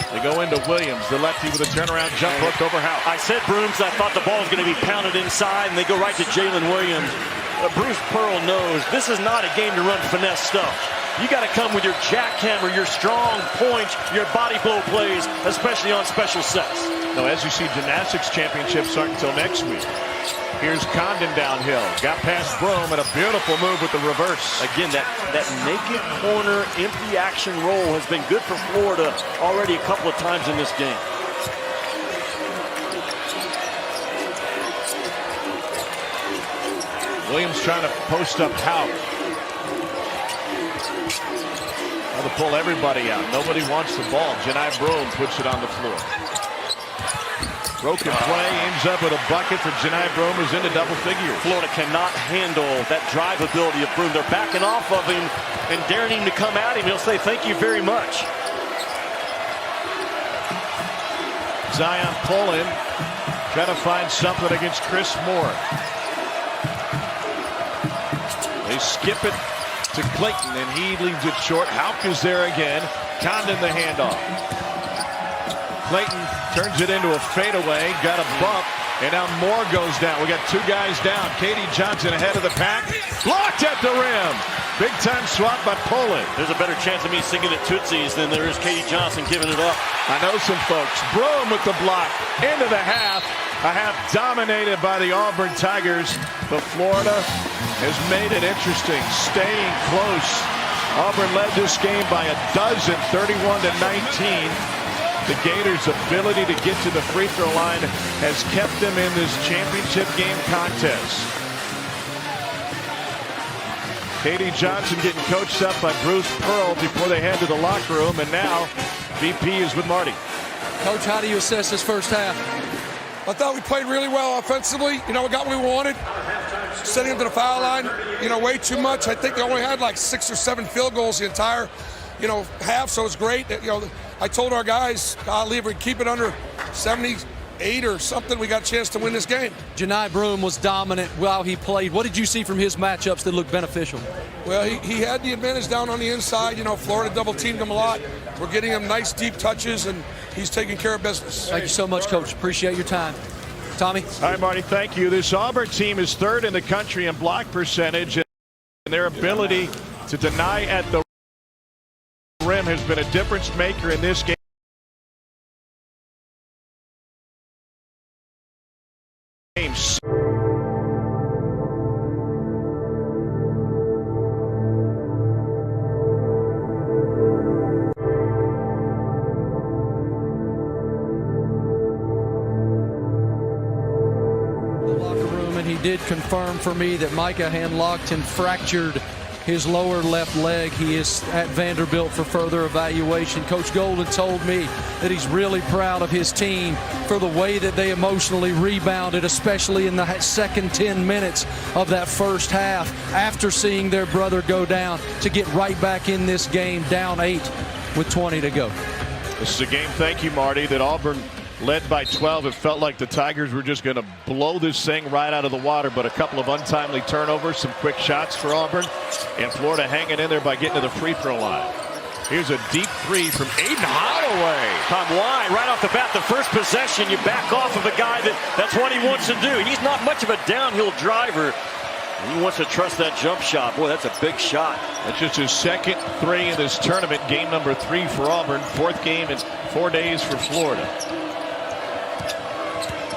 Speaker 2: They go into Williams, the lefty with a turnaround jump hook over Houck.
Speaker 1: I said Brooms. I thought the ball was going to be pounded inside, and they go right to Jalen Williams. Bruce Pearl knows this is not a game to run finesse stuff. You got to come with your jackhammer, your strong points, your body blow plays, especially on special sets.
Speaker 2: No, as you see, gymnastics championships aren't until next week. Here's Condon downhill. Got past Broom and a beautiful move with the reverse.
Speaker 1: Again, that naked corner, empty action roll has been good for Florida already a couple of times in this game.
Speaker 2: Williams trying to post up Houck. Trying to pull everybody out. Nobody wants the ball. Janai Broom puts it on the floor. Broken play, ends up with a bucket for Janai Broom, who's into double figures.
Speaker 1: Florida cannot handle that drive ability of Broom. They're backing off of him and daring him to come at him. He'll say, thank you very much.
Speaker 2: Zion Pullen trying to find something against Chris Moore. They skip it to Clayton, and he leaves it short. Houck is there again. Condon the handoff. Clayton turns it into a fadeaway. Got a bump, and now Moore goes down. We got two guys down. Katie Johnson ahead of the pack. Blocked at the rim. Big time swat by Pullen.
Speaker 1: There's a better chance of me singing at Tootsie's than there is Katie Johnson giving it up.
Speaker 2: I know some folks. Broome with the block into the half. A half dominated by the Auburn Tigers, but Florida has made it interesting, staying close. Auburn led this game by 12, 31-19. The Gators' ability to get to the free throw line has kept them in this championship game contest. Katie Johnson getting coached up by Bruce Pearl before they head to the locker room, and now VP is with Marty.
Speaker 6: Coach, how do you assess this first half? I thought we played really well offensively. We got what we wanted. Setting them to the foul line, way too much. I think they only had like 6 or 7 field goals the entire, half, so it's great. I told our guys, golly, if we keep it under 78 or something, we got a chance to win this game.
Speaker 7: Janai Broome was dominant while he played. What did you see from his matchups that looked beneficial?
Speaker 6: Well, he had the advantage down on the inside. Florida double-teamed him a lot. We're getting him nice, deep touches, and he's taking care of business.
Speaker 7: Thank you so much, Coach. Appreciate your time. Tommy?
Speaker 2: All right, Marty, thank you. This Auburn team is 3rd in the country in block percentage, and their ability to deny at the rim has been a difference maker in this game.
Speaker 7: Did confirm for me that Micah Hanlockton fractured his lower left leg. He is at Vanderbilt for further evaluation. Coach Golden told me that he's really proud of his team for the way that they emotionally rebounded, especially in the second 10 minutes of that first half after seeing their brother go down, to get right back in this game down 8 with 20 to go.
Speaker 2: This is a game, thank you, Marty, that Auburn led by 12. It felt like the Tigers were just going to blow this thing right out of the water, but a couple of untimely turnovers, some quick shots for Auburn, and Florida hanging in there by getting to the free throw line. Here's a deep three from Aiden Holloway.
Speaker 1: Tom, why? Right off the bat, the first possession, you back off of a guy that's what he wants to do. He's not much of a downhill driver. He wants to trust that jump shot. Boy, that's a big shot.
Speaker 2: That's just his second 3 in this tournament. Game number 3 for Auburn. 4th game in 4 days for Florida.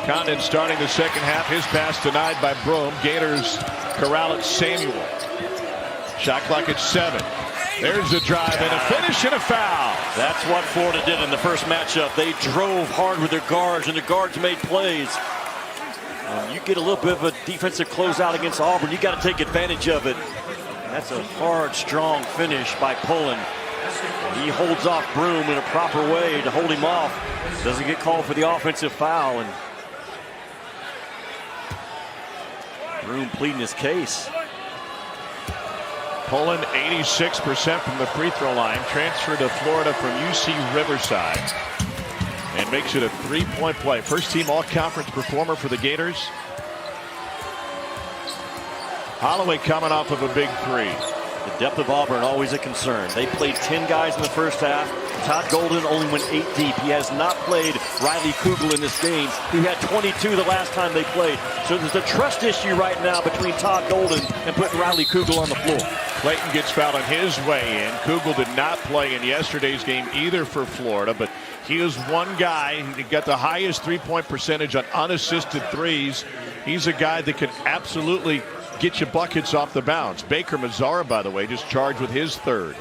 Speaker 2: Condon starting the second half. His pass denied by Broome. Gators corral it. Samuel. Shot clock at 7. There's the drive and a finish and a foul.
Speaker 1: That's what Florida did in the first matchup. They drove hard with their guards, and the guards made plays. You get a little bit of a defensive closeout against Auburn, you got to take advantage of it. That's a hard, strong finish by Pullen. He holds off Broome in a proper way to hold him off. Doesn't get called for the offensive foul, and Broome pleading his case.
Speaker 2: Pullen 86% from the free throw line. Transferred to Florida from UC Riverside. And makes it a 3-point play. First team all-conference performer for the Gators. Holloway coming off of a big 3.
Speaker 1: The depth of Auburn always a concern. They played 10 guys in the first half. Todd Golden only went 8 deep. He has not played Riley Kugel in this game. He had 22 the last time they played. So there's a trust issue right now between Todd Golden and putting Riley Kugel on the floor.
Speaker 2: Clayton gets fouled on his way in. Kugel did not play in yesterday's game either for Florida, but he was one guy who got the highest 3-point percentage on unassisted threes. He's a guy that can absolutely get you buckets off the bounce. Baker Mazzara, by the way, just charged with his 3rd.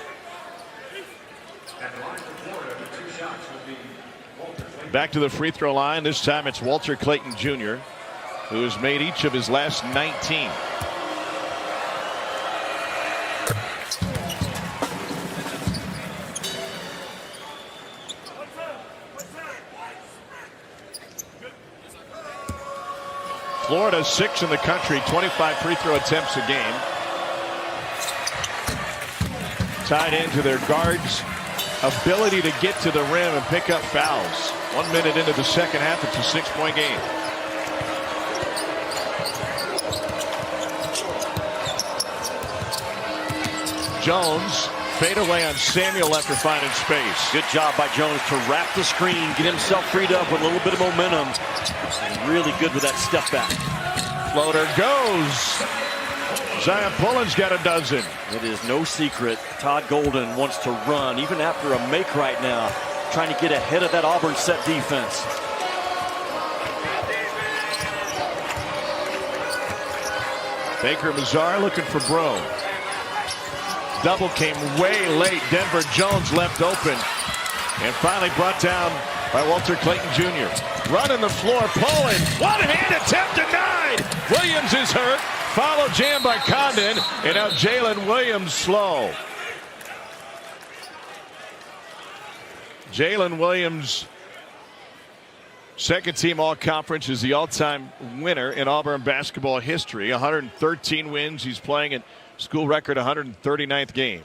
Speaker 2: Back to the free throw line. This time it's Walter Clayton Jr., who has made each of his last 19. Florida 6th in the country, 25 free throw attempts a game. Tied into their guards' ability to get to the rim and pick up fouls. 1 minute into the second half, it's a 6-point game. Jones fade away on Samuel after finding space.
Speaker 1: Good job by Jones to wrap the screen, get himself freed up with a little bit of momentum. And really good with that step back.
Speaker 2: Floater goes. Zion Pullen's got a dozen.
Speaker 1: It is no secret Todd Golden wants to run, even after a make right now, trying to get ahead of that Auburn set defense.
Speaker 2: Baker Mazar looking for Broom. Double came way late. Denver Jones left open. And finally brought down by Walter Clayton Jr. Running the floor, Pullen. One-hand attempt denied. Williams is hurt. Follow jam by Condon. And now Jalen Williams slow. Jalen Williams, second team all-conference, is the all-time winner in Auburn basketball history. 113 wins. He's playing at school record 139th game.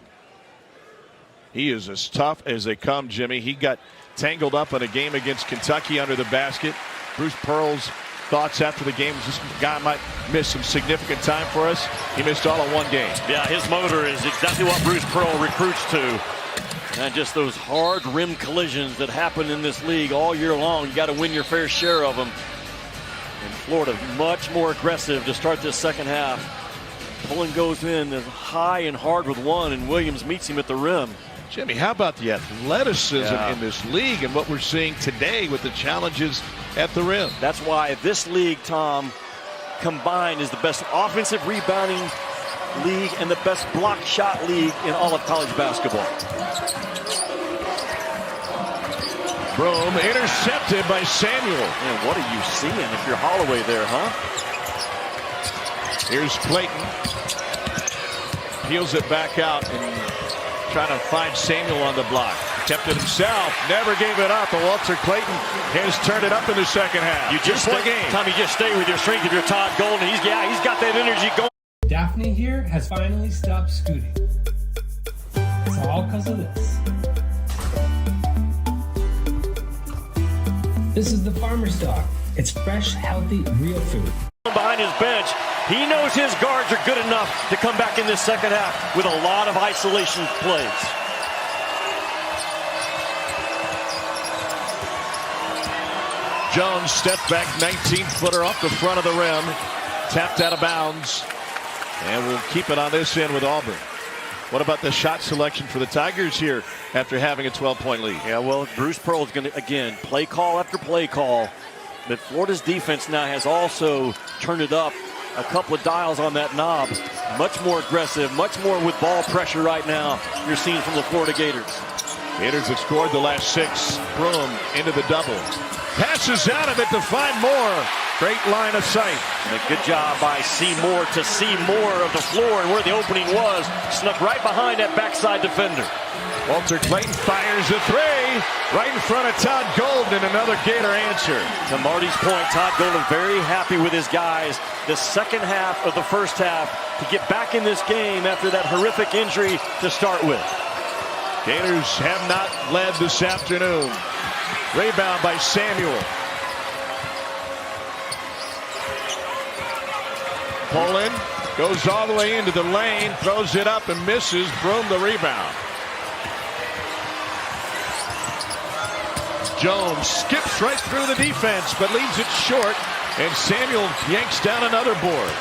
Speaker 2: He is as tough as they come, Jimmy. He got tangled up in a game against Kentucky under the basket. Bruce Pearl's thoughts after the game was this guy might miss some significant time for us. He missed all in one game.
Speaker 1: Yeah, his motor is exactly what Bruce Pearl recruits to. And just those hard rim collisions that happen in this league all year long. You got to win your fair share of them. And Florida much more aggressive to start this second half. Pullen goes in as high and hard with one, and Williams meets him at the rim.
Speaker 2: Jimmy, how about the athleticism in this league and what we're seeing today with the challenges at the rim?
Speaker 1: That's why this league, Tom, combined is the best offensive rebounding league and the best block shot league in all of college basketball.
Speaker 2: Broom intercepted by Samuel.
Speaker 1: Man, what are you seeing if you're Holloway there, huh?
Speaker 2: Here's Clayton. Peels it back out and trying to find Samuel on the block. Kept it himself, never gave it up. And Walter Clayton has turned it up in the second half.
Speaker 1: You just Tommy, just stay with your strength of your Todd Golden. He's got that energy going.
Speaker 8: Daphne here has finally stopped scooting. It's all because of this. This is the Farmer's Dog. It's fresh, healthy, real food.
Speaker 1: Behind his bench, he knows his guards are good enough to come back in this second half with a lot of isolation plays.
Speaker 2: Jones stepped back 19-footer off the front of the rim. Tapped out of bounds. And we'll keep it on this end with Auburn. What about the shot selection for the Tigers here after having a 12-point lead?
Speaker 1: Yeah, well, Bruce Pearl is going to, again, play call after play call. But Florida's defense now has also turned it up a couple of dials on that knob. Much more aggressive, much more with ball pressure right now you're seeing from the Florida Gators.
Speaker 2: Gators have scored the last 6. Broom into the double. Passes out of it to find more. Great line of sight.
Speaker 1: And a good job by Seymour to see more of the floor and where the opening was. Snuck right behind that backside defender.
Speaker 2: Walter Clayton fires a 3 right in front of Todd Golden. Another Gator answer.
Speaker 1: To Marty's point, Todd Golden very happy with his guys the second half of the first half to get back in this game after that horrific injury to start with.
Speaker 2: Gators have not led this afternoon. Rebound by Samuel. Pullen goes all the way into the lane, throws it up and misses. Broom the rebound. Jones skips right through the defense but leaves it short, and Samuel yanks down another board.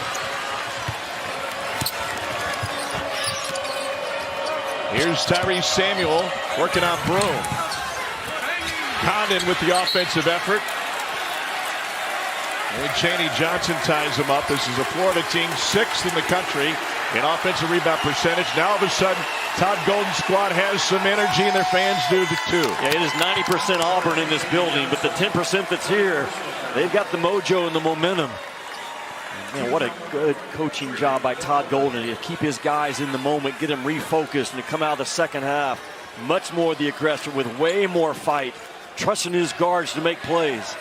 Speaker 2: Here's Tyrese Samuel working on Broom. Condon with the offensive effort. And Chaney Johnson ties him up. This is a Florida team 6th in the country in offensive rebound percentage. Now all of a sudden, Todd Golden's squad has some energy and their fans do too.
Speaker 1: Yeah, it is 90% Auburn in this building, but the 10% that's here, they've got the mojo and the momentum. Man, what a good coaching job by Todd Golden to keep his guys in the moment, get them refocused, and to come out of the second half much more the aggressor with way more fight, trusting his guards to make plays.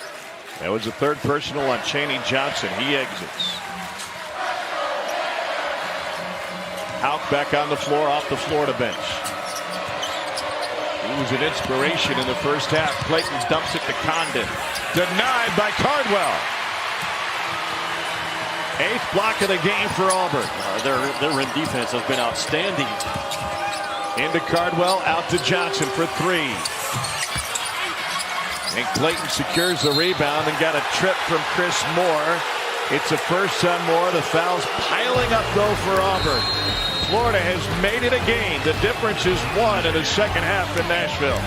Speaker 2: That was a third personal on Chaney Johnson. He exits. Out back on the floor off the Florida bench. He was an inspiration in the first half. Clayton dumps it to Condon. Denied by Cardwell. 8th block of the game for Auburn.
Speaker 1: Their rim defense has been outstanding.
Speaker 2: Into Cardwell, out to Johnson for 3. And Clayton secures the rebound and got a trip from Chris Moore. It's a first on Moore. The foul's piling up, though, for Auburn. Florida has made it a game. The difference is 1 in the second half in Nashville.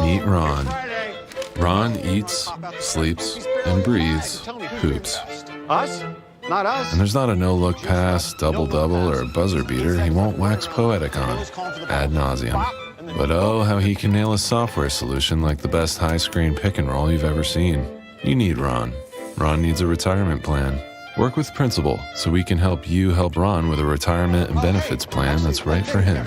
Speaker 9: Meet Ron. Ron eats, sleeps, and breathes hoops.
Speaker 10: Us? Not us.
Speaker 9: And there's not a no-look pass, double-double, or buzzer beater he won't wax poetic on, ad nauseum. But oh, how he can nail a software solution like the best high-screen pick-and-roll you've ever seen. You need Ron. Ron needs a retirement plan. Work with Principal so we can help you help Ron with a retirement and benefits plan that's right for him.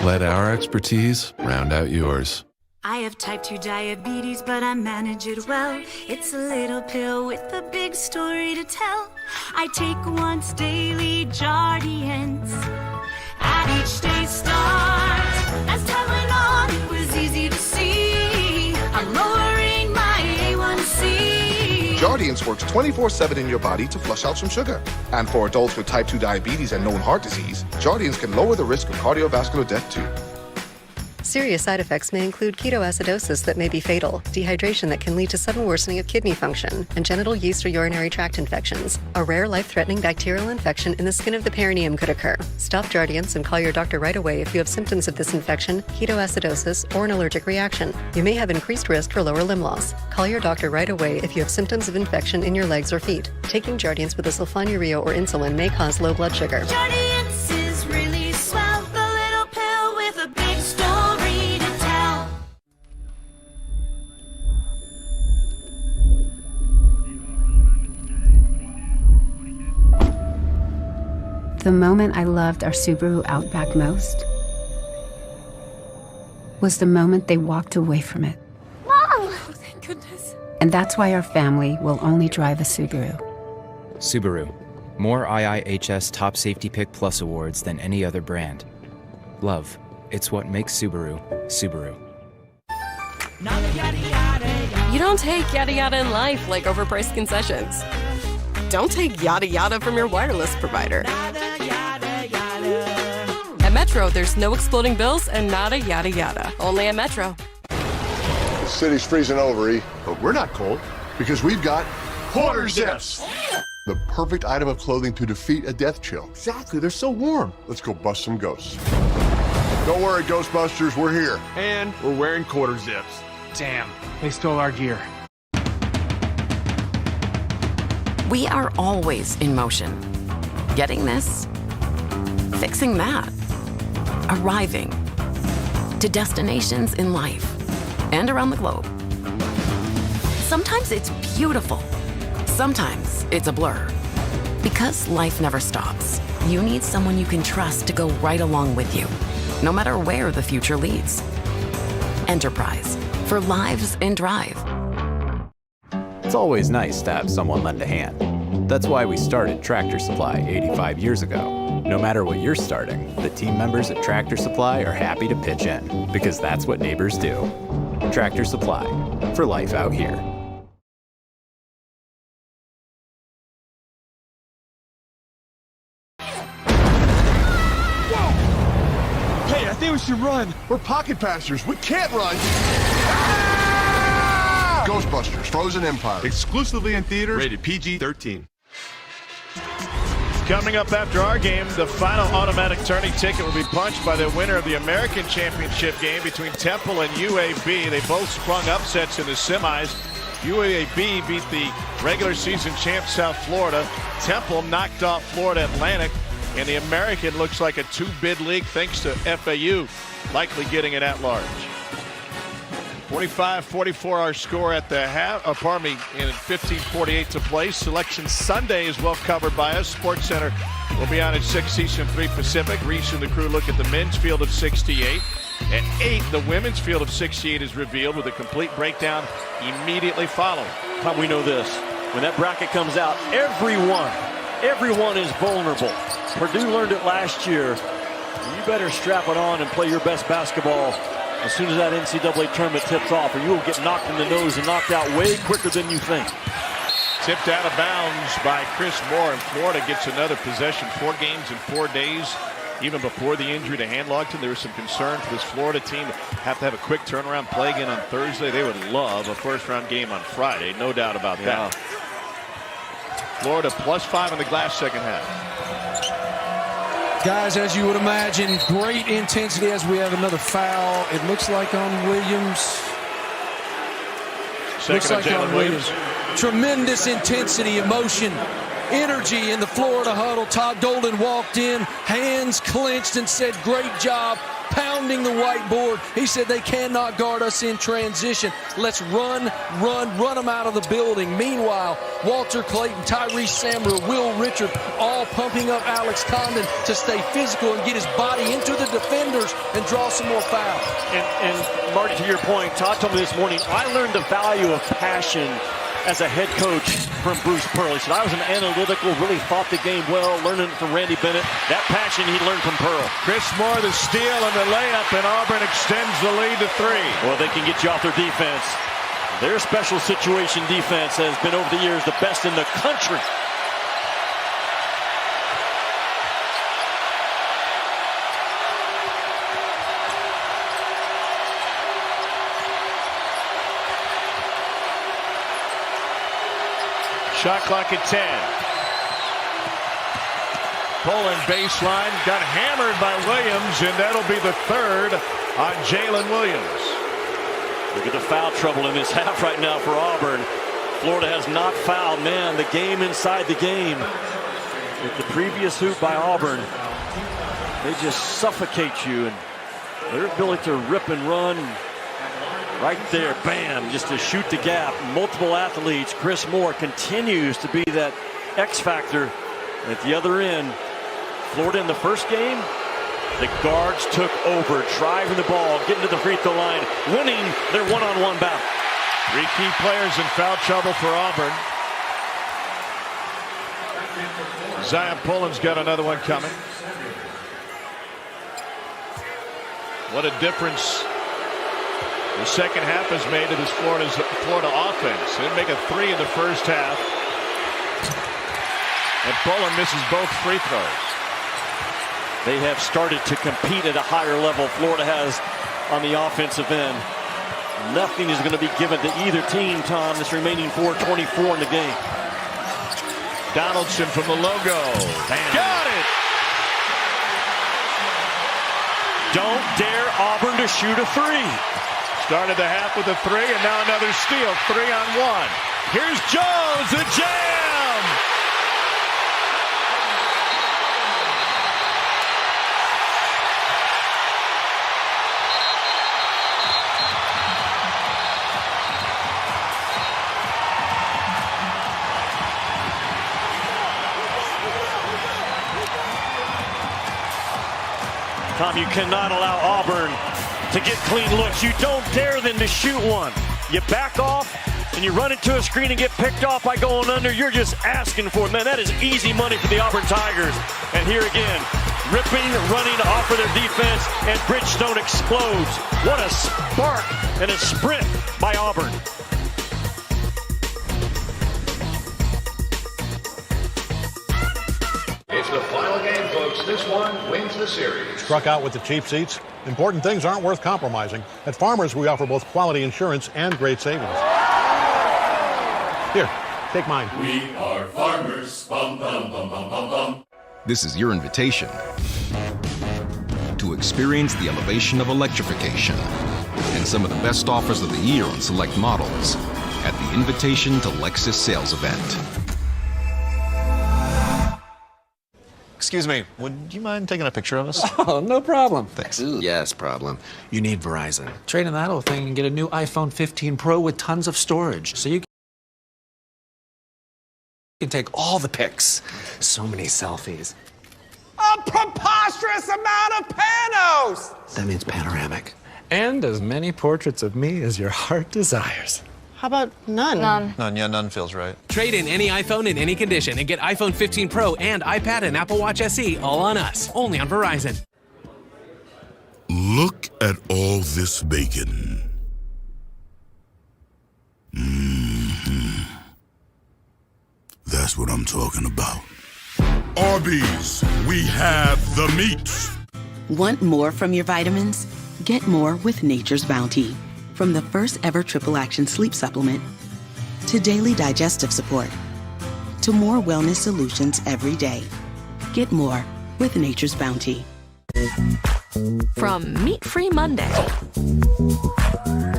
Speaker 9: Let our expertise round out yours.
Speaker 11: I have type 2 diabetes, but I manage it well. It's a little pill with a big story to tell. I take once daily Jardiance. At each day's start, as time went on, it was easy to see. I'm lowering my A1C.
Speaker 12: Jardiance works 24/7 in your body to flush out some sugar. And for adults with type 2 diabetes and known heart disease, Jardiance can lower the risk of cardiovascular death too.
Speaker 13: Serious side effects may include ketoacidosis that may be fatal, dehydration that can lead to sudden worsening of kidney function, and genital yeast or urinary tract infections. A rare life-threatening bacterial infection in the skin of the perineum could occur. Stop Jardiance and call your doctor right away if you have symptoms of this infection, ketoacidosis, or an allergic reaction. You may have increased risk for lower limb loss. Call your doctor right away if you have symptoms of infection in your legs or feet. Taking Jardiance with a sulfonylurea or insulin may cause low blood sugar.
Speaker 11: Jardiance is really swell, the little pill with a big story to tell.
Speaker 14: The moment I loved our Subaru Outback most was the moment they walked away from it.
Speaker 11: Mom! Oh, thank goodness.
Speaker 14: And that's why our family will only drive a Subaru.
Speaker 15: Subaru. More IIHS Top Safety Pick Plus awards than any other brand. Love. It's what makes Subaru, Subaru.
Speaker 16: You don't take yada yada in life like overpriced concessions. Don't take yada yada from your wireless provider. At Metro, there's no exploding bills and nada yada yada. Only at Metro.
Speaker 17: The city's freezing over, E. But we're not cold because we've got quarter zips. The perfect item of clothing to defeat a death chill. Exactly, they're so warm. Let's go bust some ghosts. Don't worry, Ghostbusters, we're here.
Speaker 29: And we're wearing quarter zips. Damn, they stole our gear.
Speaker 19: We are always in motion. Getting this, fixing that, arriving to destinations in life and around the globe. Sometimes it's beautiful. Sometimes it's a blur. Because life never stops, you need someone you can trust to go right along with you, no matter where the future leads. Enterprise, for lives in drive.
Speaker 22: It's always nice to have someone lend a hand. That's why we started Tractor Supply 85 years ago. No matter what you're starting, the team members at Tractor Supply are happy to pitch in, because that's what neighbors do. Tractor Supply, for life out here.
Speaker 17: Hey, I think we should run. We're pocket passers. We can't run. Ghostbusters, Frozen Empire. Exclusively in theaters. Rated PG-13.
Speaker 2: Coming up after our game, the final automatic tourney ticket will be punched by the winner of the American Championship game between Temple and UAB. They both sprung upsets in the semis. UAB beat the regular season champ South Florida. Temple knocked off Florida Atlantic. And the American looks like a two-bid league thanks to FAU likely getting it at large. 45-44 our score at the half, in 15:48 to play. Selection Sunday is well covered by us. Sports Center will be on at 6 Eastern, 3 Pacific. Reese and the crew look at the men's field of 68. At 8, the women's field of 68 is revealed with a complete breakdown immediately following.
Speaker 1: Tom, we know this. When that bracket comes out, everyone Everyone is vulnerable. Purdue learned it last year. You better strap it on and play your best basketball as soon as that NCAA tournament tips off, or you will get knocked in the nose and knocked out way quicker than you think.
Speaker 2: Tipped out of bounds by Chris Moore, and Florida gets another possession. 4 games in 4 days. Even before the injury to Handlogton, there was some concern for this Florida team to have a quick turnaround, play again on Thursday. They would love a first-round game on Friday, no doubt about that. Florida +5 on the glass second half.
Speaker 7: Guys, as you would imagine, great intensity as we have another foul. It looks like on Williams.
Speaker 2: Second on Jalen Williams.
Speaker 7: Tremendous intensity, emotion, energy in the Florida huddle. Todd Golden walked in, hands clenched, and said, great job, pounding the whiteboard. He said they cannot guard us in transition. Let's run them out of the building. Meanwhile, Walter Clayton, Tyrese Samuel, Will Richard, all pumping up Alex Condon to stay physical and get his body into the defenders and draw some more fouls.
Speaker 1: And Marty, to your point, Todd told me this morning, I learned the value of passion as a head coach from Bruce Pearl. He said, I was an analytical, really thought the game well, learning it from Randy Bennett. That passion he learned from Pearl.
Speaker 2: Chris Moore, the steal and the layup, and Auburn extends the lead to 3.
Speaker 1: Well, they can get you off their defense. Their special situation defense has been over the years the best in the country.
Speaker 2: Shot clock at 10. Poland baseline, got hammered by Williams, and that'll be the 3rd on Jalen Williams.
Speaker 1: Look at the foul trouble in this half right now for Auburn. Florida has not fouled. Man, the game inside the game. With the previous hoop by Auburn, they just suffocate you, and their ability to rip and run right there, bam, just to shoot the gap. Multiple athletes. Chris Moore continues to be that X factor at the other end. Florida in the first game, the guards took over, driving the ball, getting to the free throw line, winning their one-on-one battle.
Speaker 2: 3 key players in foul trouble for Auburn. Zion Poland's got another one coming. What a difference the second half has made to this Florida offense. They didn't make a 3 in the first half. And Poland misses both free throws.
Speaker 1: They have started to compete at a higher level. Florida has on the offensive end. Nothing is going to be given to either team, Tom, this remaining 4:24 in the game.
Speaker 2: Donaldson from the logo.
Speaker 1: Bam.
Speaker 2: Got it!
Speaker 1: Don't dare Auburn to shoot a 3.
Speaker 2: Started the half with a 3, and now another steal. 3 on 1. Here's Jones, the jam!
Speaker 1: Tom, you cannot allow Auburn to get clean looks. You don't dare them to shoot one. You back off and you run into a screen and get picked off by going under. You're just asking for it. Man, that is easy money for the Auburn Tigers. And here again, ripping, running off of their defense, and Bridgestone explodes. What a spark and a sprint by Auburn.
Speaker 4: It's the final game, folks. This one wins the series.
Speaker 5: Struck out with the cheap seats. Important things aren't worth compromising. At Farmers, we offer both quality insurance and great savings. Here, take mine.
Speaker 20: We are farmers. Bum, bum, bum, bum, bum, bum.
Speaker 21: This is your invitation to experience the elevation of electrification and some of the best offers of the year on select models at the Invitation to Lexus sales event.
Speaker 23: Excuse me, would you mind taking a picture of us?
Speaker 24: Oh, no problem.
Speaker 23: Thanks.
Speaker 24: Yes, problem. You need Verizon. Trade in that old thing and get a new iPhone 15 Pro with tons of storage. So you can take all the pics. So many selfies.
Speaker 25: A preposterous amount of panos!
Speaker 24: That means panoramic. And as many portraits of me as your heart desires.
Speaker 3: How about none?
Speaker 23: None, yeah, none feels right.
Speaker 29: Trade in any iPhone in any condition and get iPhone 15 Pro and iPad and Apple Watch SE all on us. Only on Verizon.
Speaker 6: Look at all this bacon. That's what I'm talking about. Arby's, we have the meat.
Speaker 8: Want more from your vitamins? Get more with Nature's Bounty. From the first ever triple action sleep supplement to daily digestive support to more wellness solutions every day. Get more with Nature's Bounty.
Speaker 9: From meat-free Monday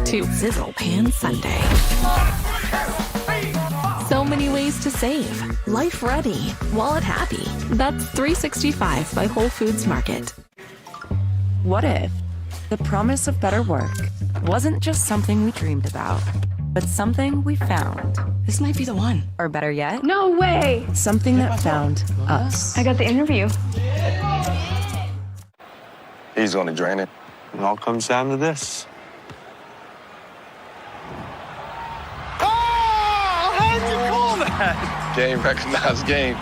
Speaker 9: to Sizzle Pan Sunday. So many ways to save. Life ready, wallet happy. That's 365 by Whole Foods Market.
Speaker 10: What if the promise of better work wasn't just something we dreamed about, but something we found?
Speaker 8: This might be the one.
Speaker 10: Or better yet,
Speaker 18: No way!
Speaker 10: something that found us.
Speaker 18: I got the interview.
Speaker 26: He's gonna drain it. It all comes down to this.
Speaker 25: Oh, how'd you call that?
Speaker 26: Game recognized game.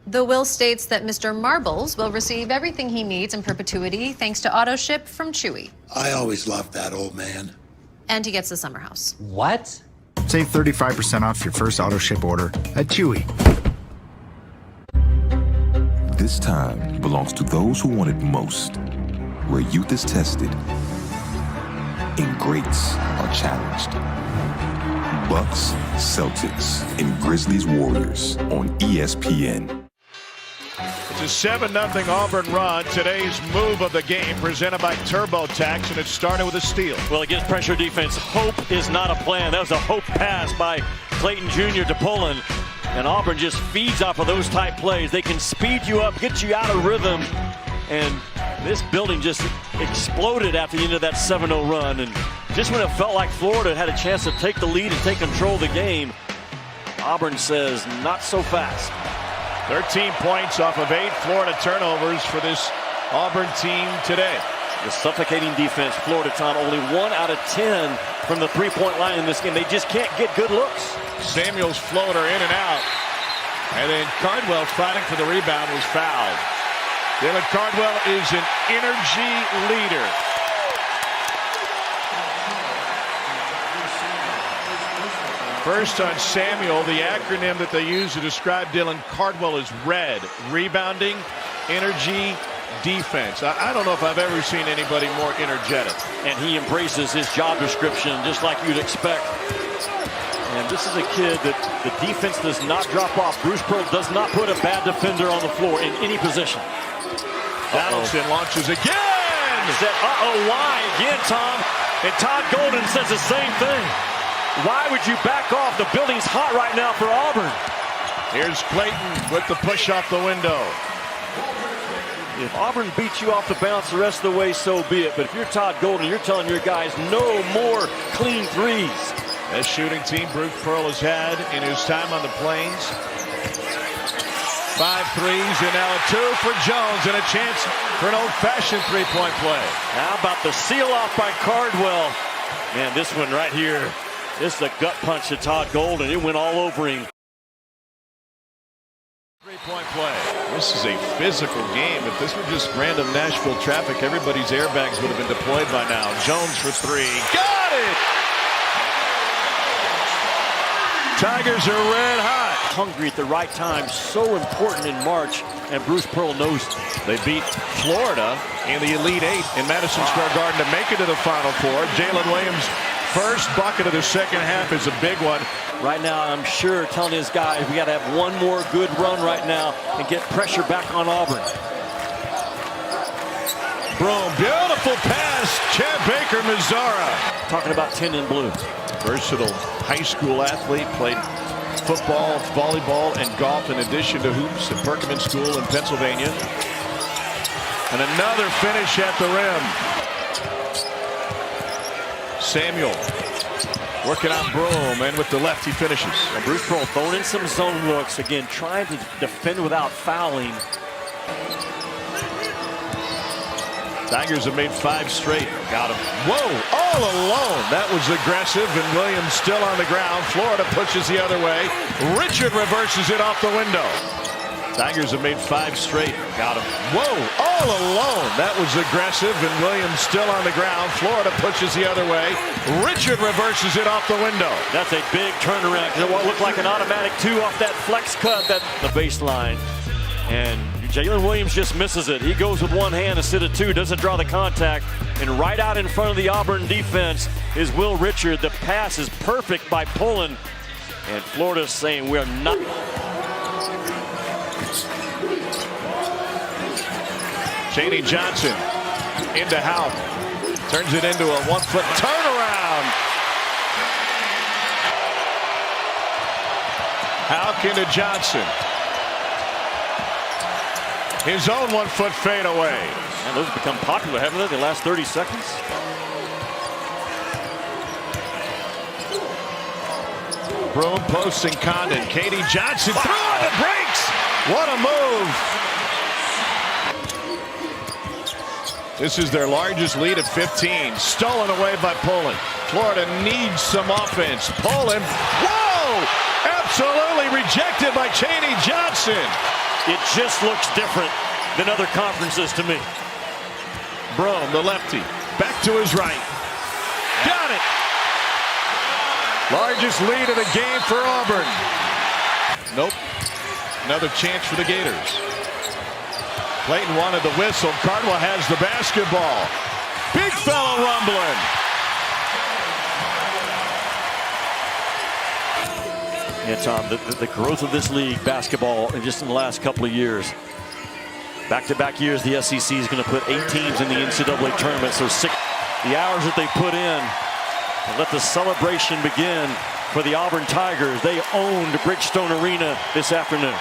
Speaker 27: The will states that Mr. Marbles will receive everything he needs in perpetuity thanks to auto ship from Chewy.
Speaker 28: I always loved that old man.
Speaker 27: And he gets the summer house.
Speaker 30: What? Save 35% off your first auto ship order at Chewy.
Speaker 31: This time belongs to those who want it most, where youth is tested and greats are challenged. Bucks, Celtics, and Grizzlies Warriors on ESPN.
Speaker 2: It's a 7-0 Auburn run. Today's move of the game presented by TurboTax, and it started with a steal.
Speaker 1: Well, against pressure defense, hope is not a plan. That was a hope pass by Clayton Jr. to Pullen. And Auburn just feeds off of those type plays. They can speed you up, get you out of rhythm. And this building just exploded after the end of that 7-0 run. And just when it felt like Florida had a chance to take the lead and take control of the game, Auburn says, not so fast.
Speaker 2: 13 points off of 8 Florida turnovers for this Auburn team today.
Speaker 1: The suffocating defense, Florida, Tom, only 1 out of 10 from the three-point line in this game. They just can't get good looks.
Speaker 2: Samuel's floater in and out. And then Cardwell fighting for the rebound was fouled. Dylan Cardwell is an energy leader. First on Samuel, the acronym that they use to describe Dylan Cardwell is RED. Rebounding, energy, defense. I don't know if I've ever seen anybody more energetic.
Speaker 1: And he embraces his job description just like you'd expect. And this is a kid that the defense does not drop off. Bruce Pearl does not put a bad defender on the floor in any position.
Speaker 2: Donaldson launches again.
Speaker 1: Said, why again, Tom? And Todd Golden says the same thing. Why would you back off? The building's hot right now for Auburn.
Speaker 2: Here's Clayton with the push off the window.
Speaker 1: If Auburn beats you off the bounce the rest of the way, so be it. But if you're Todd Golden, you're telling your guys no more clean threes.
Speaker 2: Best shooting team Bruce Pearl has had in his time on the Plains. 5 threes and now a 2 for Jones and a chance for an old-fashioned three-point play.
Speaker 1: How about the seal off by Cardwell? Man, this one right here. This is a gut punch to Todd Golden. It went all over him.
Speaker 2: Three-point play. This is a physical game. If this were just random Nashville traffic, everybody's airbags would have been deployed by now. Jones for 3. Got it! Tigers are red hot.
Speaker 1: Hungry at the right time. So important in March. And Bruce Pearl knows it.
Speaker 2: They beat Florida in the Elite 8 in Madison Square Garden to make it to the Final Four. Jalen Williams' first bucket of the second half is a big one.
Speaker 1: Right now, I'm sure telling his guys we got to have one more good run right now and get pressure back on Auburn.
Speaker 2: Broom, beautiful pass. Chad Baker, Mazzara.
Speaker 1: Talking about 10 in blue.
Speaker 2: Versatile high school athlete, played football, volleyball, and golf in addition to hoops at Perkman School in Pennsylvania. And another finish at the rim. Samuel working on Broom, and with the left he finishes.
Speaker 1: And Bruce Pearl throwing in some zone looks, again trying to defend without fouling.
Speaker 2: Tigers have made 5 straight. Got him. Whoa, all alone. That was aggressive, and Williams still on the ground. Florida pushes the other way. Richard reverses it off the window. Tigers have made 5 straight. Got him. Whoa, all alone. That was aggressive, and Williams still on the ground. Florida pushes the other way. Richard reverses it off the window.
Speaker 1: That's a big turnaround. What looked like an automatic 2 off that flex cut, the baseline. And Jalen Williams just misses it. He goes with one hand instead of 2, doesn't draw the contact. And right out in front of the Auburn defense is Will Richard. The pass is perfect by Pullen. And Florida's saying we're not.
Speaker 2: Chaney Johnson into Houck. Turns it into a 1-foot turnaround. Houck into Johnson. His own 1-foot fade away.
Speaker 1: And those have become popular, haven't they, the last 30 seconds?
Speaker 2: Broom posting Condon. Katie Johnson through on the brakes. What a move. This is their largest lead at 15. Stolen away by Pullen. Florida needs some offense. Pullen. Whoa! Absolutely rejected by Chaney Johnson.
Speaker 1: It just looks different than other conferences to me.
Speaker 2: Broom, the lefty, back to his right. Got it. Largest lead of the game for Auburn. Nope. Another chance for the Gators. Clayton wanted the whistle. Cardwell has the basketball. Big fella rumbling.
Speaker 1: Yeah, Tom, the growth of this league, basketball, just in the last couple of years. Back-to-back years, the SEC is going to put 8 teams in the NCAA tournament. So the hours that they put in, and let the celebration begin for the Auburn Tigers. They owned Bridgestone Arena this afternoon.